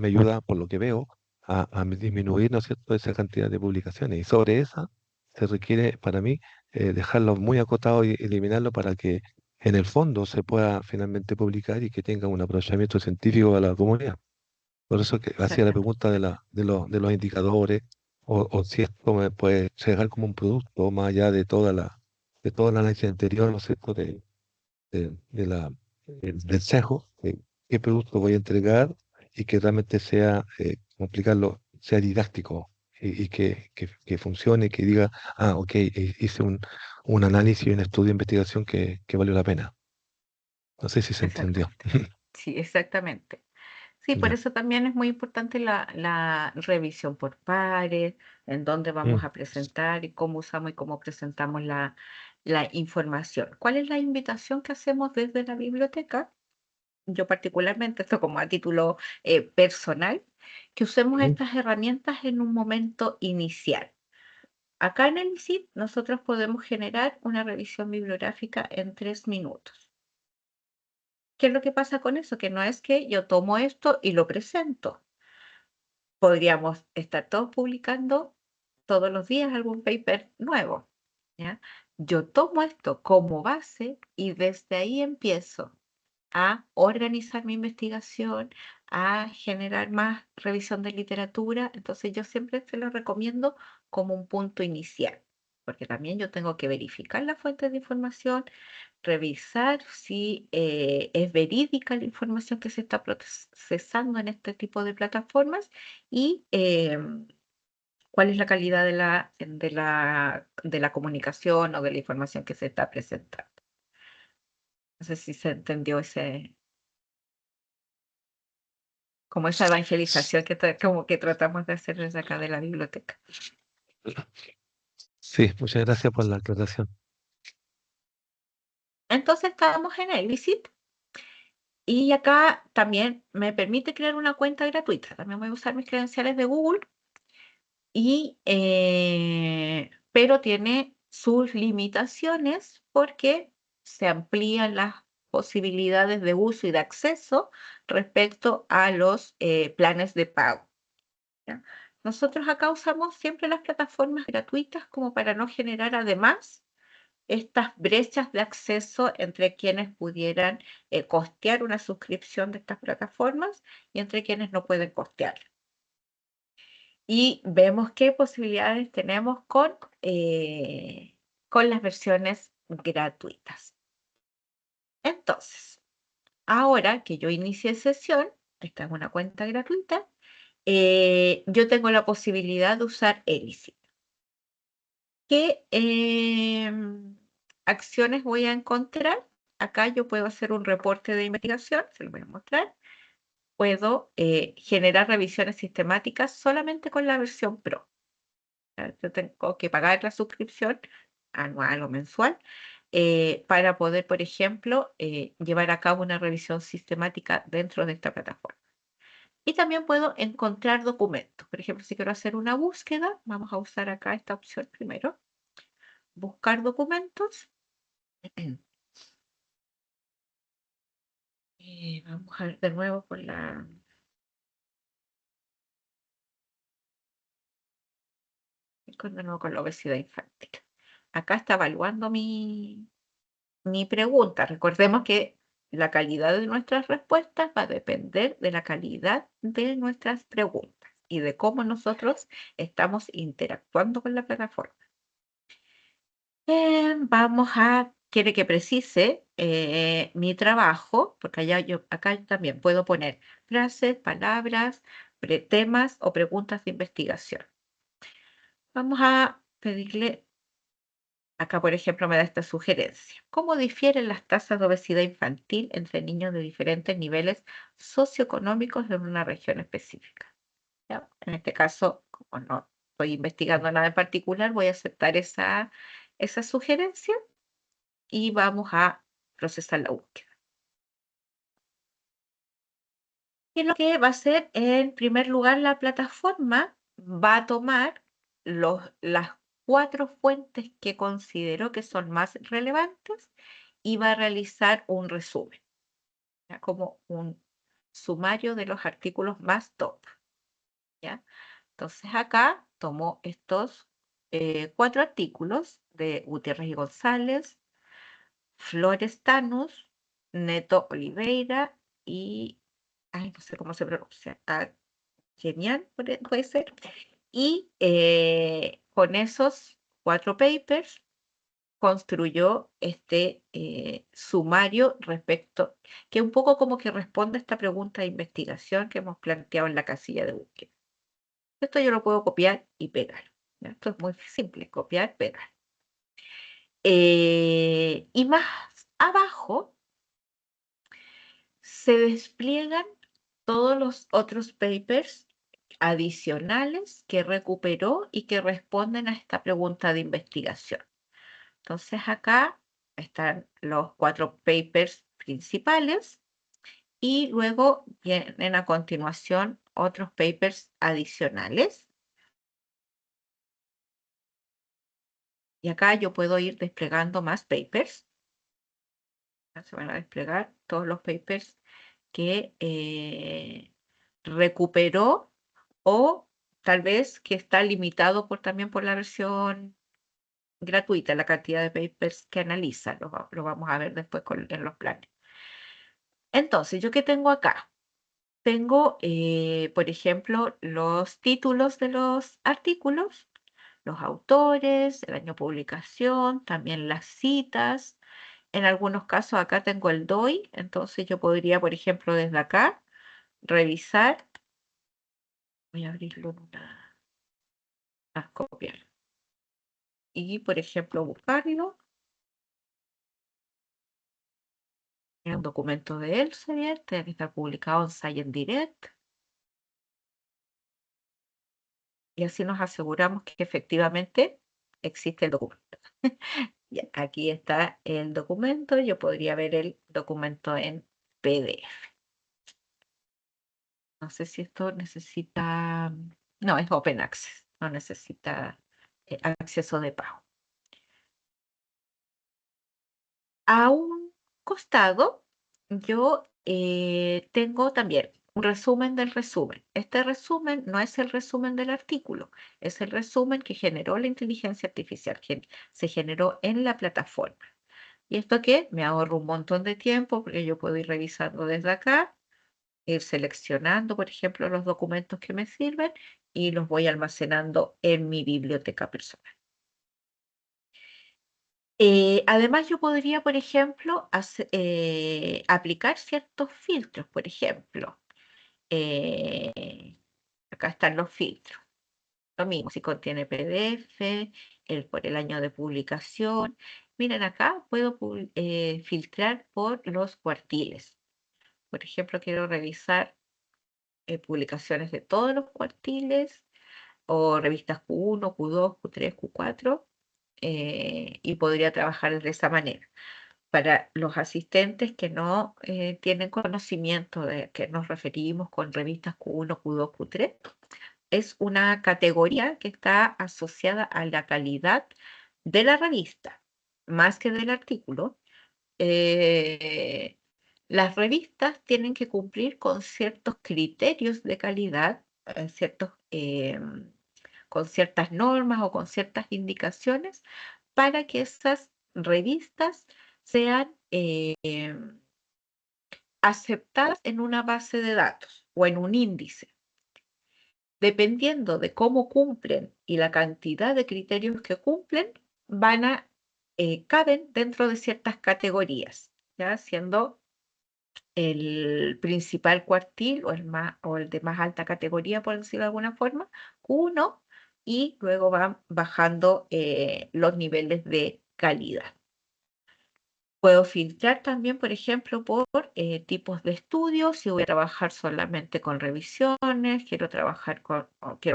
ayuda, por lo que veo, a disminuir, ¿no es cierto?, esa cantidad de publicaciones, y sobre esa se requiere, para mí, dejarlo muy acotado y eliminarlo para que en el fondo se pueda finalmente publicar y que tenga un aprovechamiento científico a la comunidad. Por eso que hacía la Exactamente. pregunta de los indicadores o si esto me puede llegar como un producto más allá de todo el análisis anterior, ¿no es cierto?, del sesgo, de qué producto voy a entregar y que realmente sea, ¿cómo explicarlo?, sea didáctico y que funcione, que diga, ok, hice un análisis y un estudio de investigación que valió la pena. No sé si se entendió. Exactamente. Sí, exactamente. Sí, por Ya. eso también es muy importante la revisión por pares, en dónde vamos Mm. a presentar y cómo usamos y cómo presentamos la información. ¿Cuál es la invitación que hacemos desde la biblioteca? Yo particularmente, esto como a título personal, que usemos Ujú. estas herramientas en un momento inicial. Acá en el ICIP nosotros podemos generar una revisión bibliográfica en 3 minutos. ¿Qué es lo que pasa con eso? Que no es que yo tomo esto y lo presento. Podríamos estar todos publicando todos los días algún paper nuevo, ¿ya? Yo tomo esto como base y desde ahí empiezo a organizar mi investigación, a generar más revisión de literatura. Entonces yo siempre se lo recomiendo como un punto inicial, porque también yo tengo que verificar las fuentes de información, revisar si es verídica la información que se está procesando en este tipo de plataformas y cuál es la calidad de la comunicación o de la información que se está presentando. No sé si se entendió como esa evangelización como que tratamos de hacer desde acá de la biblioteca. Sí, muchas gracias por la aclaración. Entonces estábamos en el visit y acá también me permite crear una cuenta gratuita. También voy a usar mis credenciales de Google pero tiene sus limitaciones porque se amplían las posibilidades de uso y de acceso respecto a los planes de pago, ¿ya? Nosotros acá usamos siempre las plataformas gratuitas como para no generar además estas brechas de acceso entre quienes pudieran costear una suscripción de estas plataformas y entre quienes no pueden costearla. Y vemos qué posibilidades tenemos con las versiones gratuitas. Entonces, ahora que yo inicié sesión, esta es una cuenta gratuita, yo tengo la posibilidad de usar Elicit. ¿Qué acciones voy a encontrar? Acá yo puedo hacer un reporte de investigación, se lo voy a mostrar. Puedo generar revisiones sistemáticas solamente con la versión Pro. Yo tengo que pagar la suscripción anual o mensual para poder, por ejemplo, llevar a cabo una revisión sistemática dentro de esta plataforma. Y también puedo encontrar documentos. Por ejemplo, si quiero hacer una búsqueda, vamos a usar acá esta opción primero. Buscar documentos. Vamos a ver de nuevo con con la obesidad infantil. Acá está evaluando mi pregunta. Recordemos que la calidad de nuestras respuestas va a depender de la calidad de nuestras preguntas y de cómo nosotros estamos interactuando con la plataforma. Quiere que precise mi trabajo, porque acá también puedo poner frases, palabras, temas o preguntas de investigación. Vamos a pedirle, acá por ejemplo me da esta sugerencia. ¿Cómo difieren las tasas de obesidad infantil entre niños de diferentes niveles socioeconómicos en una región específica? ¿Ya? En este caso, como no estoy investigando nada en particular, voy a aceptar esa sugerencia y vamos a procesar la búsqueda. Y lo que va a hacer, en primer lugar, la plataforma va a tomar las 4 fuentes que consideró que son más relevantes y va a realizar un resumen, ¿ya? Como un sumario de los artículos más top, ¿ya? Entonces acá tomó estos 4 artículos de Gutiérrez y González, Flores Tanus, Neto Oliveira y, ay, no sé cómo se pronuncia, Genial puede ser. Y con esos 4 papers construyó este sumario respecto, que un poco como que responde a esta pregunta de investigación que hemos planteado en la casilla de búsqueda. Esto yo lo puedo copiar y pegar, ¿ya? Esto es muy simple, copiar, pegar. Y más abajo se despliegan todos los otros papers adicionales que recuperó y que responden a esta pregunta de investigación. Entonces acá están los 4 papers principales y luego vienen a continuación otros papers adicionales. Y acá yo puedo ir desplegando más papers. Se van a desplegar todos los papers que recuperó o tal vez que está limitado también por la versión gratuita, la cantidad de papers que analiza. Lo vamos a ver después en los planes. Entonces, ¿yo qué tengo acá? Tengo, por ejemplo, los títulos de los artículos, los autores, el año de publicación, también las citas. En algunos casos acá tengo el DOI, entonces yo podría, por ejemplo, desde acá, revisar. Voy a abrirlo en copiar. Y, por ejemplo, buscarlo. Es un documento de Elsevier, tiene que estar publicado en Science Direct. Y así nos aseguramos que efectivamente existe el documento. Ya, aquí está el documento. Yo podría ver el documento en PDF. No sé si esto necesita... No, es Open Access. No necesita acceso de pago. A un costado, yo tengo también un resumen del resumen. Este resumen no es el resumen del artículo, es el resumen que generó la inteligencia artificial, que se generó en la plataforma. ¿Y esto qué? Me ahorro un montón de tiempo porque yo puedo ir revisando desde acá, ir seleccionando, por ejemplo, los documentos que me sirven y los voy almacenando en mi biblioteca personal. Además, yo podría, por ejemplo, aplicar ciertos filtros. Por ejemplo, acá están los filtros. Lo mismo, si contiene PDF, por el año de publicación. Miren, acá puedo filtrar por los cuartiles. Por ejemplo, quiero revisar publicaciones de todos los cuartiles o revistas Q1, Q2, Q3, Q4 y podría trabajar de esa manera. Para los asistentes que no tienen conocimiento de que nos referimos con revistas Q1, Q2, Q3, es una categoría que está asociada a la calidad de la revista, más que del artículo. Las revistas tienen que cumplir con ciertos criterios de calidad, con ciertas normas o con ciertas indicaciones para que esas revistas sean aceptadas en una base de datos o en un índice. Dependiendo de cómo cumplen y la cantidad de criterios que cumplen, caben dentro de ciertas categorías, ¿ya? Siendo el principal cuartil o el de más alta categoría, por decirlo de alguna forma, Q1, y luego van bajando los niveles de calidad. Puedo filtrar también, por ejemplo, por tipos de estudios. Si voy a trabajar solamente con revisiones, quiero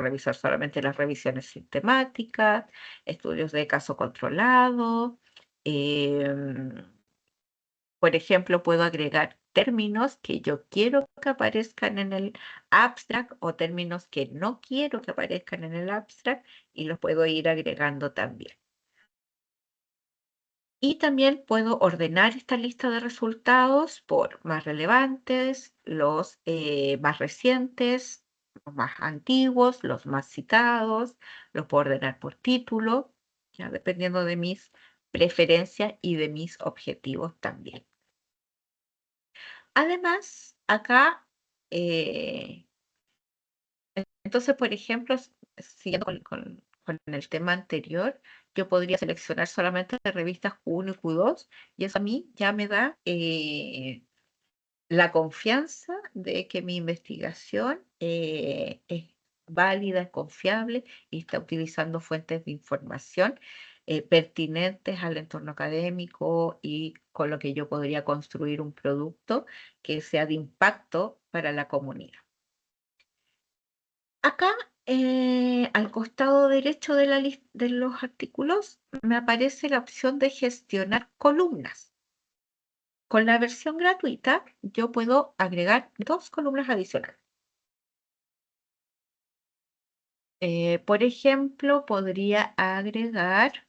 revisar solamente las revisiones sistemáticas, estudios de caso controlado. Por ejemplo, puedo agregar términos que yo quiero que aparezcan en el abstract o términos que no quiero que aparezcan en el abstract y los puedo ir agregando también. Y también puedo ordenar esta lista de resultados por más relevantes, los más recientes, los más antiguos, los más citados. Los puedo ordenar por título, ya dependiendo de mis preferencias y de mis objetivos también. Además, acá, entonces, por ejemplo, siguiendo con el tema anterior, yo podría seleccionar solamente de revistas Q1 y Q2, y eso a mí ya me da la confianza de que mi investigación es válida, es confiable y está utilizando fuentes de información pertinentes al entorno académico y con lo que yo podría construir un producto que sea de impacto para la comunidad. Acá, al costado derecho de de los artículos, me aparece la opción de gestionar columnas. Con la versión gratuita, yo puedo agregar 2 columnas adicionales. Por ejemplo, podría agregar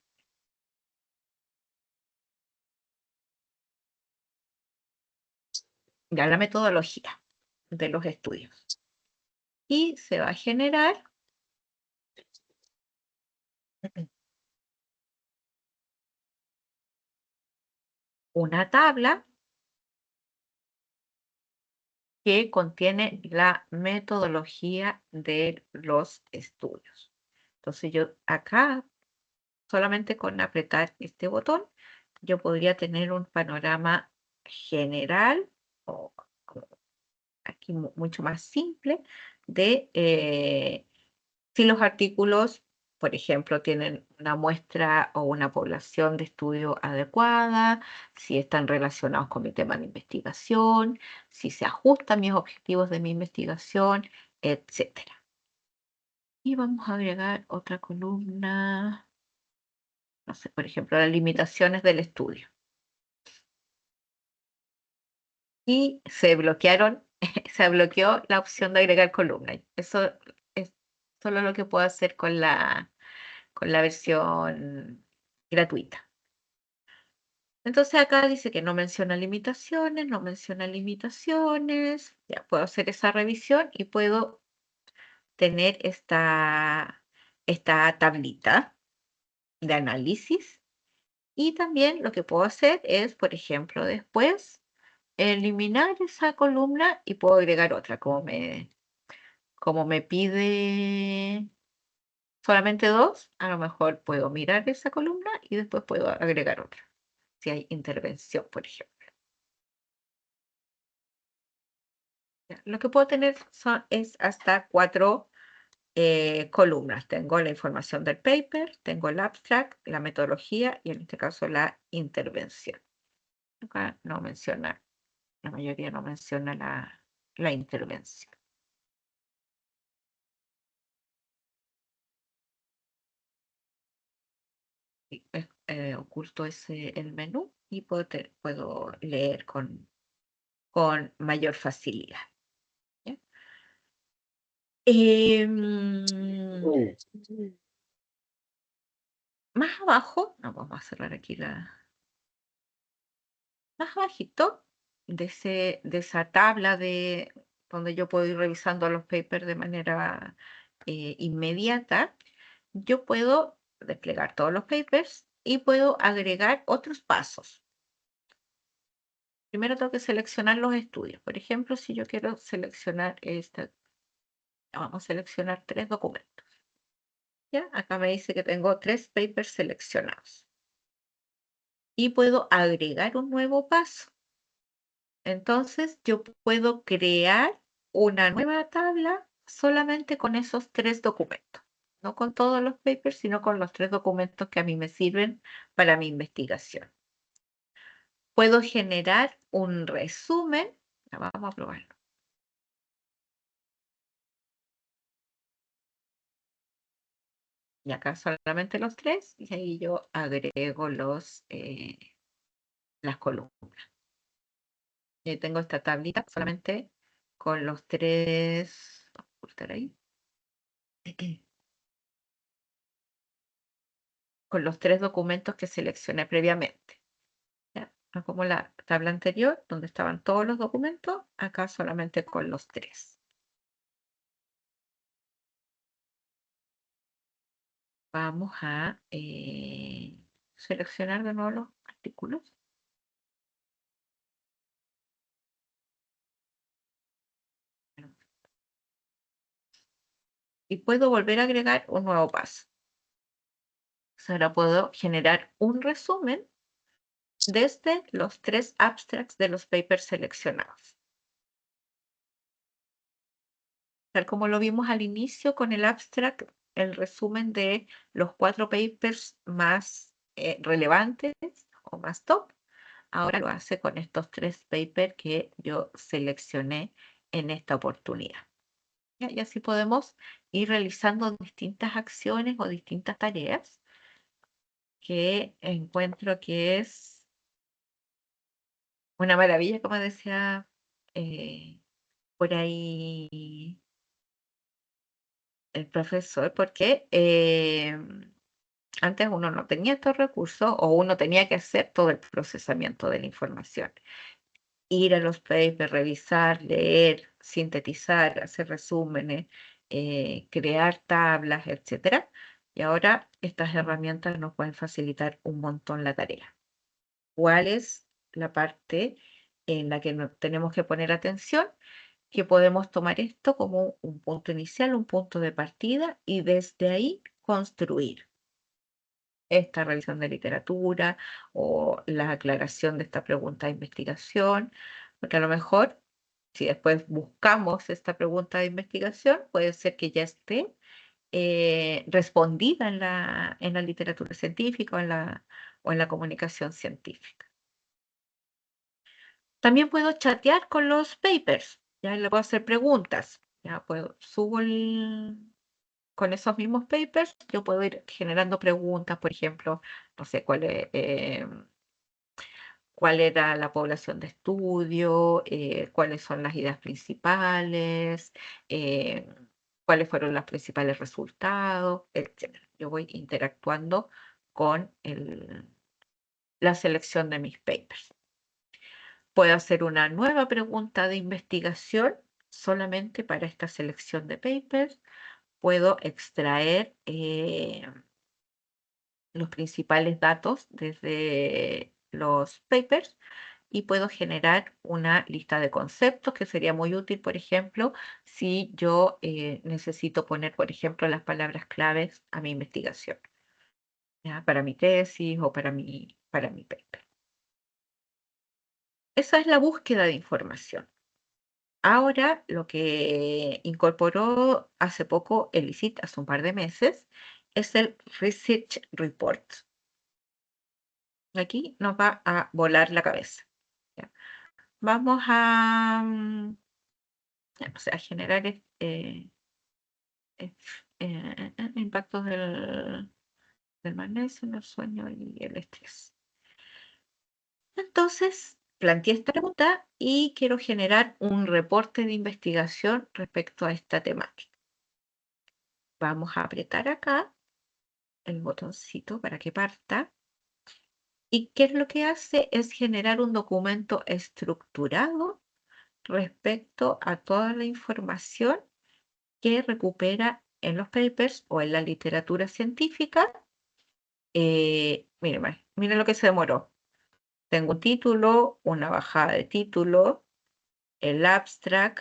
ya la metodología de los estudios. Y se va a generar una tabla que contiene la metodología de los estudios. Entonces yo acá, solamente con apretar este botón, yo podría tener un panorama general o aquí mucho más simple de si los artículos, por ejemplo, tienen una muestra o una población de estudio adecuada, si están relacionados con mi tema de investigación, si se ajustan mis objetivos de mi investigación, etc. Y vamos a agregar otra columna, no sé, por ejemplo, las limitaciones del estudio. Y se bloqueó la opción de agregar columna. Eso es solo lo que puedo hacer con la versión gratuita. Entonces acá dice que no menciona limitaciones, Ya puedo hacer esa revisión y puedo tener esta tablita de análisis. Y también lo que puedo hacer es, por ejemplo, después eliminar esa columna y puedo agregar otra, como me pide solamente 2, a lo mejor puedo mirar esa columna y después puedo agregar otra, si hay intervención, por ejemplo. Lo que puedo tener es hasta 4 columnas. Tengo la información del paper, tengo el abstract, la metodología y en este caso la intervención. Acá no menciona, la mayoría no menciona la intervención. Oculto el menú y puedo leer con mayor facilidad. ¿Ya? Más abajo, no, vamos a cerrar aquí más abajito de esa tabla donde yo puedo ir revisando los papers de manera inmediata, yo puedo desplegar todos los papers y puedo agregar otros pasos. Primero tengo que seleccionar los estudios. Por ejemplo, si yo quiero seleccionar vamos a seleccionar 3 documentos. ¿Ya? Acá me dice que tengo 3 papers seleccionados. Y puedo agregar un nuevo paso. Entonces, yo puedo crear una nueva tabla solamente con esos 3 documentos. No con todos los papers, sino con los 3 documentos que a mí me sirven para mi investigación. Puedo generar un resumen. Ya, vamos a probarlo. Y acá solamente los 3, y ahí yo agrego las columnas. Y tengo esta tablita solamente con los 3. Vamos a ocultar ahí. Con los 3 documentos que seleccioné previamente. ¿Ya? No como la tabla anterior, donde estaban todos los documentos, acá solamente con los 3. Vamos a seleccionar de nuevo los artículos. Y puedo volver a agregar un nuevo paso. Ahora puedo generar un resumen desde los 3 abstracts de los papers seleccionados. Tal como lo vimos al inicio con el abstract, el resumen de los 4 papers más relevantes o más top, ahora lo hace con estos 3 papers que yo seleccioné en esta oportunidad. ¿Ya? Y así podemos ir realizando distintas acciones o distintas tareas que encuentro que es una maravilla, como decía por ahí el profesor, porque antes uno no tenía estos recursos o uno tenía que hacer todo el procesamiento de la información. Ir a los papers, revisar, leer, sintetizar, hacer resúmenes, crear tablas, etc. Y ahora estas herramientas nos pueden facilitar un montón la tarea. ¿Cuál es la parte en la que tenemos que poner atención? Que podemos tomar esto como un punto inicial, un punto de partida y desde ahí construir esta revisión de literatura o la aclaración de esta pregunta de investigación, porque a lo mejor si después buscamos esta pregunta de investigación, puede ser que ya esté respondida en la literatura científica o en la comunicación científica. También puedo chatear con los papers, ya le puedo hacer preguntas, ya subo con esos mismos papers, yo puedo ir generando preguntas, por ejemplo, no sé cuál era la población de estudio, cuáles son las ideas principales, eh, cuáles fueron los principales resultados, etc. Yo voy interactuando con la selección de mis papers. Puedo hacer una nueva pregunta de investigación solamente para esta selección de papers. Puedo extraer los principales datos desde los papers y puedo generar una lista de conceptos que sería muy útil, por ejemplo, si yo necesito poner, por ejemplo, las palabras claves a mi investigación, ¿ya? Para mi tesis o para mi paper. Esa es la búsqueda de información. Ahora, lo que incorporó hace poco el ICIT, hace un par de meses, es el Research Report. Aquí nos va a volar la cabeza. ¿Ya? Vamos a, a generar impactos del magnesio en el sueño y el estrés. Entonces, planteé esta pregunta y quiero generar un reporte de investigación respecto a esta temática. Vamos a apretar acá el botoncito para que parta. ¿Y qué es lo que hace? Es generar un documento estructurado respecto a toda la información que recupera en los papers o en la literatura científica. Miren lo que se demoró. Tengo un título, una bajada de título, el abstract,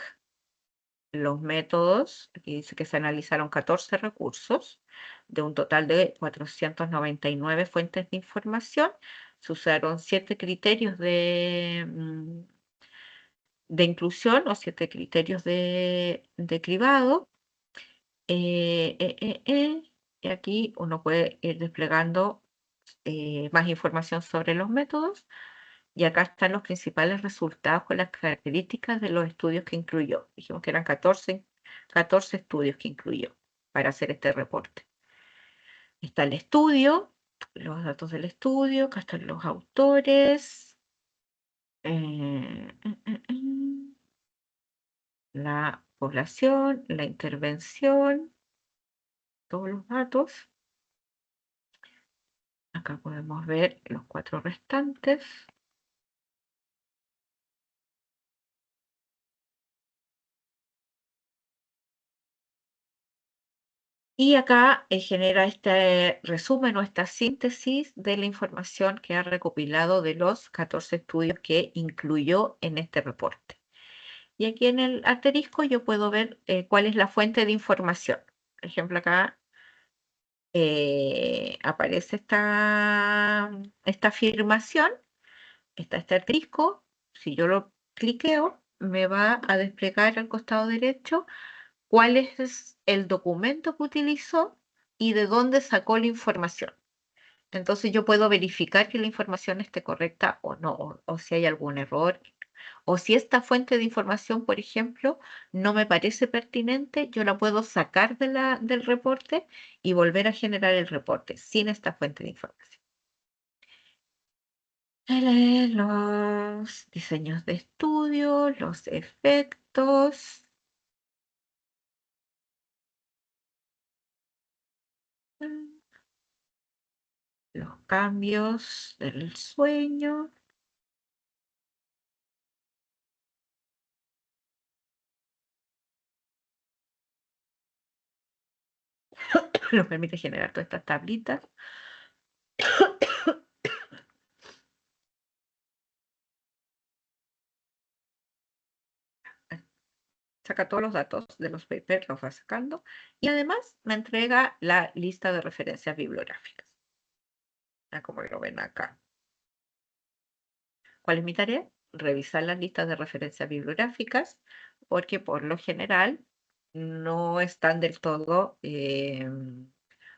los métodos. Aquí dice que se analizaron 14 recursos de un total de 499 fuentes de información. Se usaron 7 criterios de inclusión o 7 criterios de cribado. Y aquí uno puede ir desplegando más información sobre los métodos. Y acá están los principales resultados con las características de los estudios que incluyó. Dijimos que eran 14 estudios que incluyó para hacer este reporte. Está el estudio, los datos del estudio, acá están los autores, la población, la intervención, todos los datos. Acá podemos ver los 4 restantes. Y acá genera este resumen o esta síntesis de la información que ha recopilado de los 14 estudios que incluyó en este reporte. Y aquí en el asterisco yo puedo ver cuál es la fuente de información. Por ejemplo, acá aparece esta afirmación, está este asterisco. Si yo lo cliqueo, me va a desplegar al costado derecho cuál es el documento que utilizó y de dónde sacó la información. Entonces yo puedo verificar que la información esté correcta o no, o si hay algún error, o si esta fuente de información, por ejemplo, no me parece pertinente, yo la puedo sacar del reporte y volver a generar el reporte sin esta fuente de información. Los diseños de estudio, los efectos. Los cambios del sueño. Nos permite generar todas estas tablitas. Saca todos los datos de los papers, los va sacando. Y además me entrega la lista de referencias bibliográficas. Como lo ven acá. ¿Cuál es mi tarea? Revisar las listas de referencias bibliográficas, porque por lo general no están del todo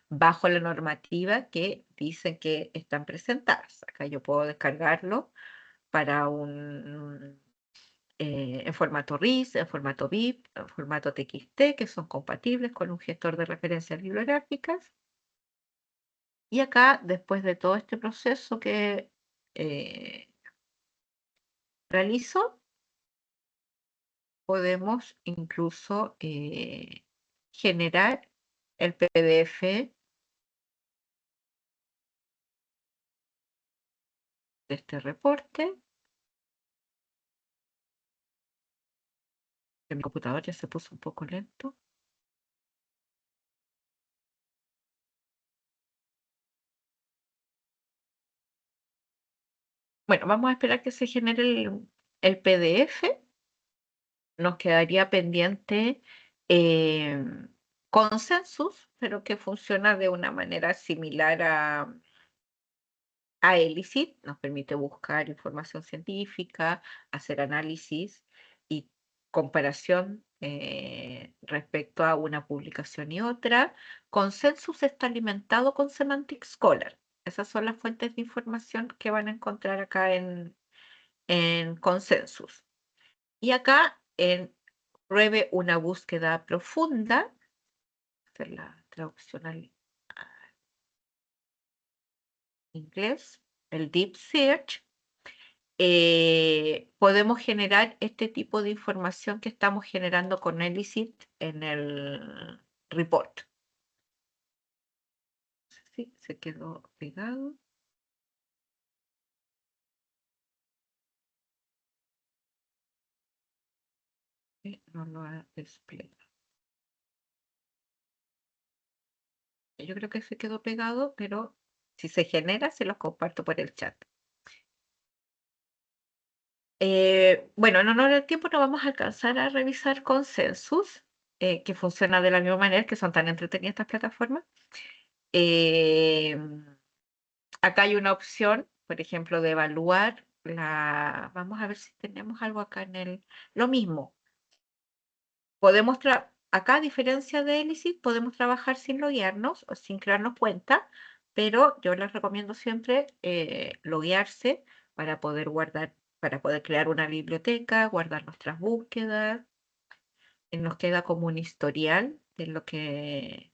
bajo la normativa que dicen que están presentadas. Acá yo puedo descargarlo para en formato RIS, en formato BIP, en formato TXT, que son compatibles con un gestor de referencias bibliográficas. Y acá, después de todo este proceso que realizo, podemos incluso generar el PDF de este reporte. Mi computador ya se puso un poco lento. Bueno, vamos a esperar que se genere el PDF. Nos quedaría pendiente Consensus, pero que funciona de una manera similar a Elicit. Nos permite buscar información científica, hacer análisis y comparación respecto a una publicación y otra. Consensus está alimentado con Semantic Scholar. Esas son las fuentes de información que van a encontrar acá en Consensus. Y acá en Pruebe una búsqueda profunda, hacer la traducción al inglés, el Deep Search, podemos generar este tipo de información que estamos generando con Elicit en el report. Sí, se quedó pegado. No lo ha desplegado. Yo creo que se quedó pegado, pero si se genera, se los comparto por el chat. Bueno, en honor al tiempo no vamos a alcanzar a revisar Consensus, que funciona de la misma manera, que son tan entretenidas estas plataformas. Acá hay una opción, por ejemplo, de evaluar vamos a ver si tenemos algo acá lo mismo. Acá, a diferencia de Elicit, podemos trabajar sin loguearnos o sin crearnos cuenta, pero yo les recomiendo siempre loguearse para poder para poder crear una biblioteca, guardar nuestras búsquedas. Nos queda como un historial de lo que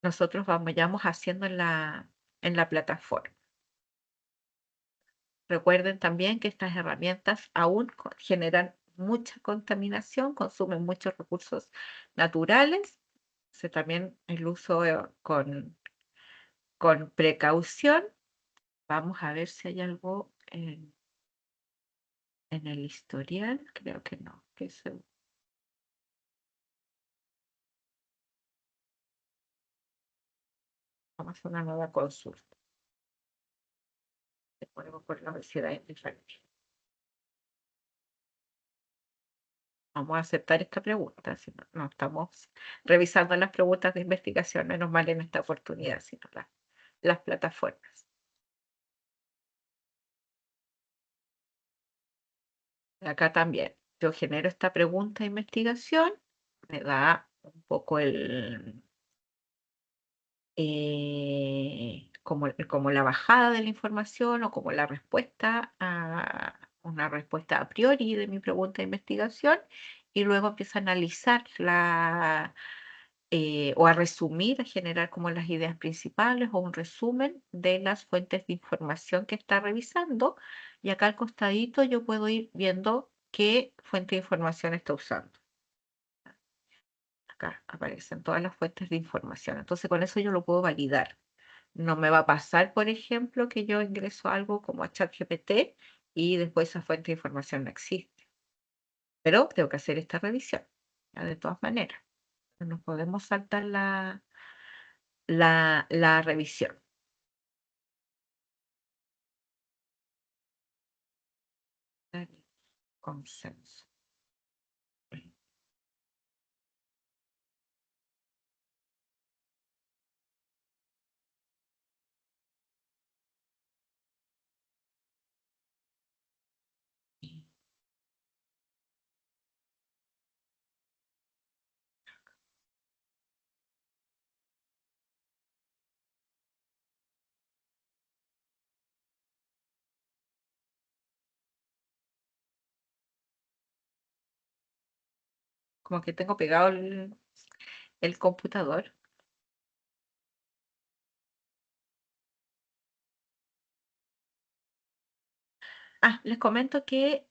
nosotros vayamos haciendo en la plataforma. Recuerden también que estas herramientas aún generan mucha contaminación, consumen muchos recursos naturales. También el uso con precaución. Vamos a ver si hay algo en el historial. Creo que no. Vamos a hacer una nueva consulta. Ponemos por la obesidad infantil. Vamos a aceptar esta pregunta, si no estamos revisando las preguntas de investigación, menos mal en esta oportunidad, sino las plataformas. Acá también, yo genero esta pregunta de investigación, me da un poco como la bajada de la información o como la respuesta una respuesta a priori de mi pregunta de investigación, y luego empieza a analizar o a resumir, a generar como las ideas principales o un resumen de las fuentes de información que está revisando, y acá al costadito yo puedo ir viendo qué fuente de información está usando. Acá aparecen todas las fuentes de información, entonces con eso yo lo puedo validar. No me va a pasar, por ejemplo, que yo ingreso algo como a ChatGPT y después esa fuente de información no existe. Pero tengo que hacer esta revisión, ¿ya? De todas maneras. No podemos saltar la revisión. Consenso. Como que tengo pegado el computador. Les comento que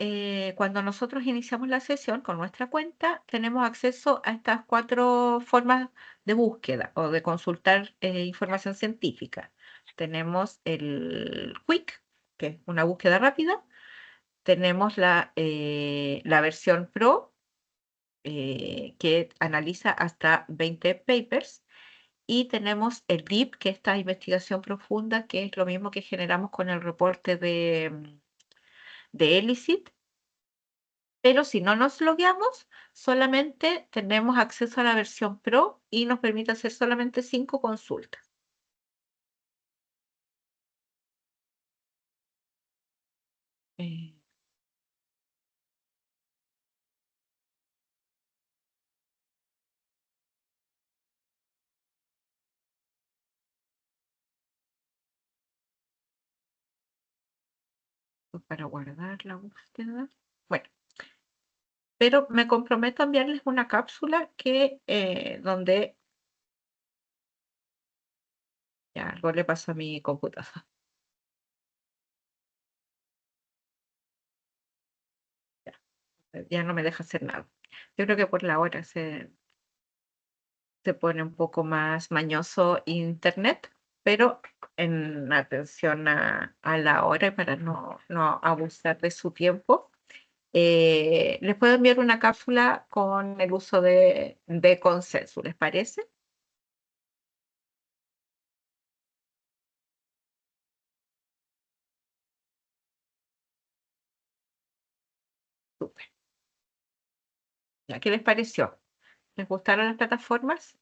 cuando nosotros iniciamos la sesión con nuestra cuenta, tenemos acceso a estas 4 formas de búsqueda o de consultar información científica. Tenemos el Quick, que es una búsqueda rápida. Tenemos la versión Pro, que analiza hasta 20 papers. Y tenemos el Deep, que es esta investigación profunda, que es lo mismo que generamos con el reporte de Elicit. Pero si no nos logueamos, solamente tenemos acceso a la versión Pro y nos permite hacer solamente 5 consultas. Para guardar la búsqueda. Bueno, pero me comprometo a enviarles una cápsula donde ya algo le pasó a mi computadora. Ya no me deja hacer nada. Yo creo que por la hora se pone un poco más mañoso internet, pero en atención a la hora y para no abusar de su tiempo, les puedo enviar una cápsula con el uso de Consensus, ¿les parece? preocupen. ¿Ya qué les pareció? ¿Les gustaron las plataformas?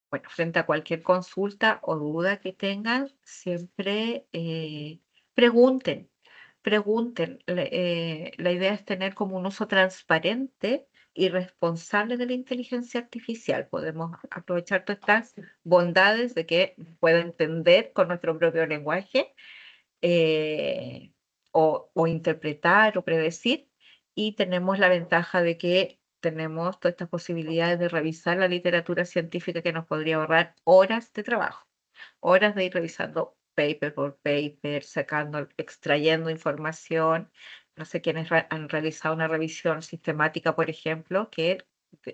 Bueno, frente a cualquier consulta o duda que tengan, siempre pregunten, pregunten. La idea es tener como un uso transparente y responsable de la inteligencia artificial. Podemos aprovechar todas estas bondades de que pueda entender con nuestro propio lenguaje eh, o interpretar o predecir, y tenemos la ventaja de que tenemos todas estas posibilidades de revisar la literatura científica que nos podría ahorrar horas de trabajo, horas de ir revisando paper por paper, sacando, extrayendo información. No sé quiénes han realizado una revisión sistemática, por ejemplo, que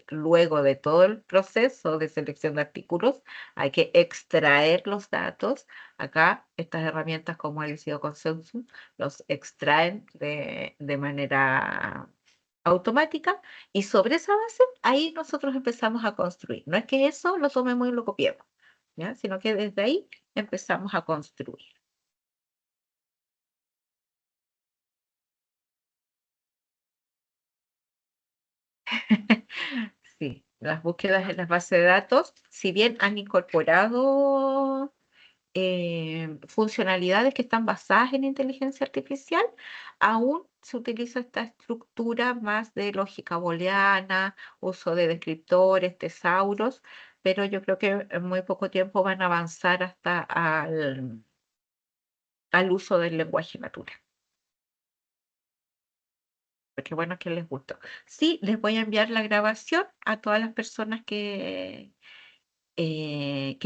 luego de todo el proceso de selección de artículos hay que extraer los datos. Acá estas herramientas como el SEO Consensus los extraen de manera automática, y sobre esa base ahí nosotros empezamos a construir. No es que eso lo tomemos y lo copiemos, ¿ya? Sino que desde ahí empezamos a construir. Sí, las búsquedas en las bases de datos, si bien han incorporado funcionalidades que están basadas en inteligencia artificial, aún se utiliza esta estructura más de lógica booleana, uso de descriptores, tesauros, pero yo creo que en muy poco tiempo van a avanzar hasta al uso del lenguaje natural. Porque bueno, que les gustó. Sí, les voy a enviar la grabación a todas las personas que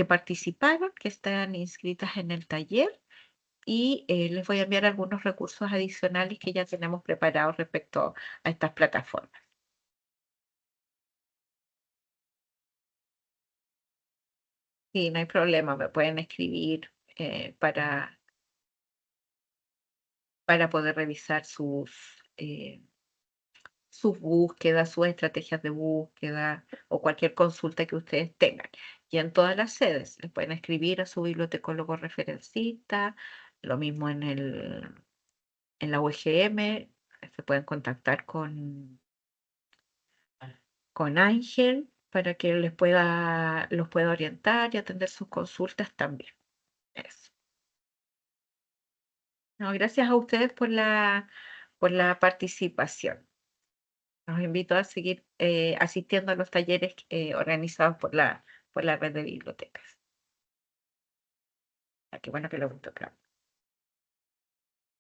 participaron, que están inscritas en el taller, y les voy a enviar algunos recursos adicionales que ya tenemos preparados respecto a estas plataformas. Sí, no hay problema, me pueden escribir para poder revisar sus búsquedas, sus estrategias de búsqueda o cualquier consulta que ustedes tengan. Y en todas las sedes les pueden escribir a su bibliotecólogo referencista, lo mismo en la UGM, se pueden contactar con Ángel para que los pueda orientar y atender sus consultas también. Eso. No, gracias a ustedes por la participación. Los invito a seguir asistiendo a los talleres organizados por la red de bibliotecas. Qué bueno que lo gustó, claro.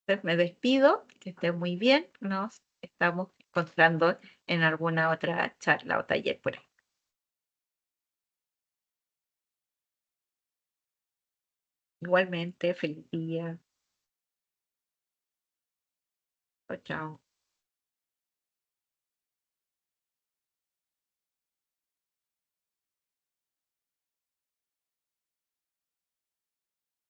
Entonces me despido, que estén muy bien. Nos estamos encontrando en alguna otra charla o taller por ahí. Igualmente, feliz día. Chao, chao.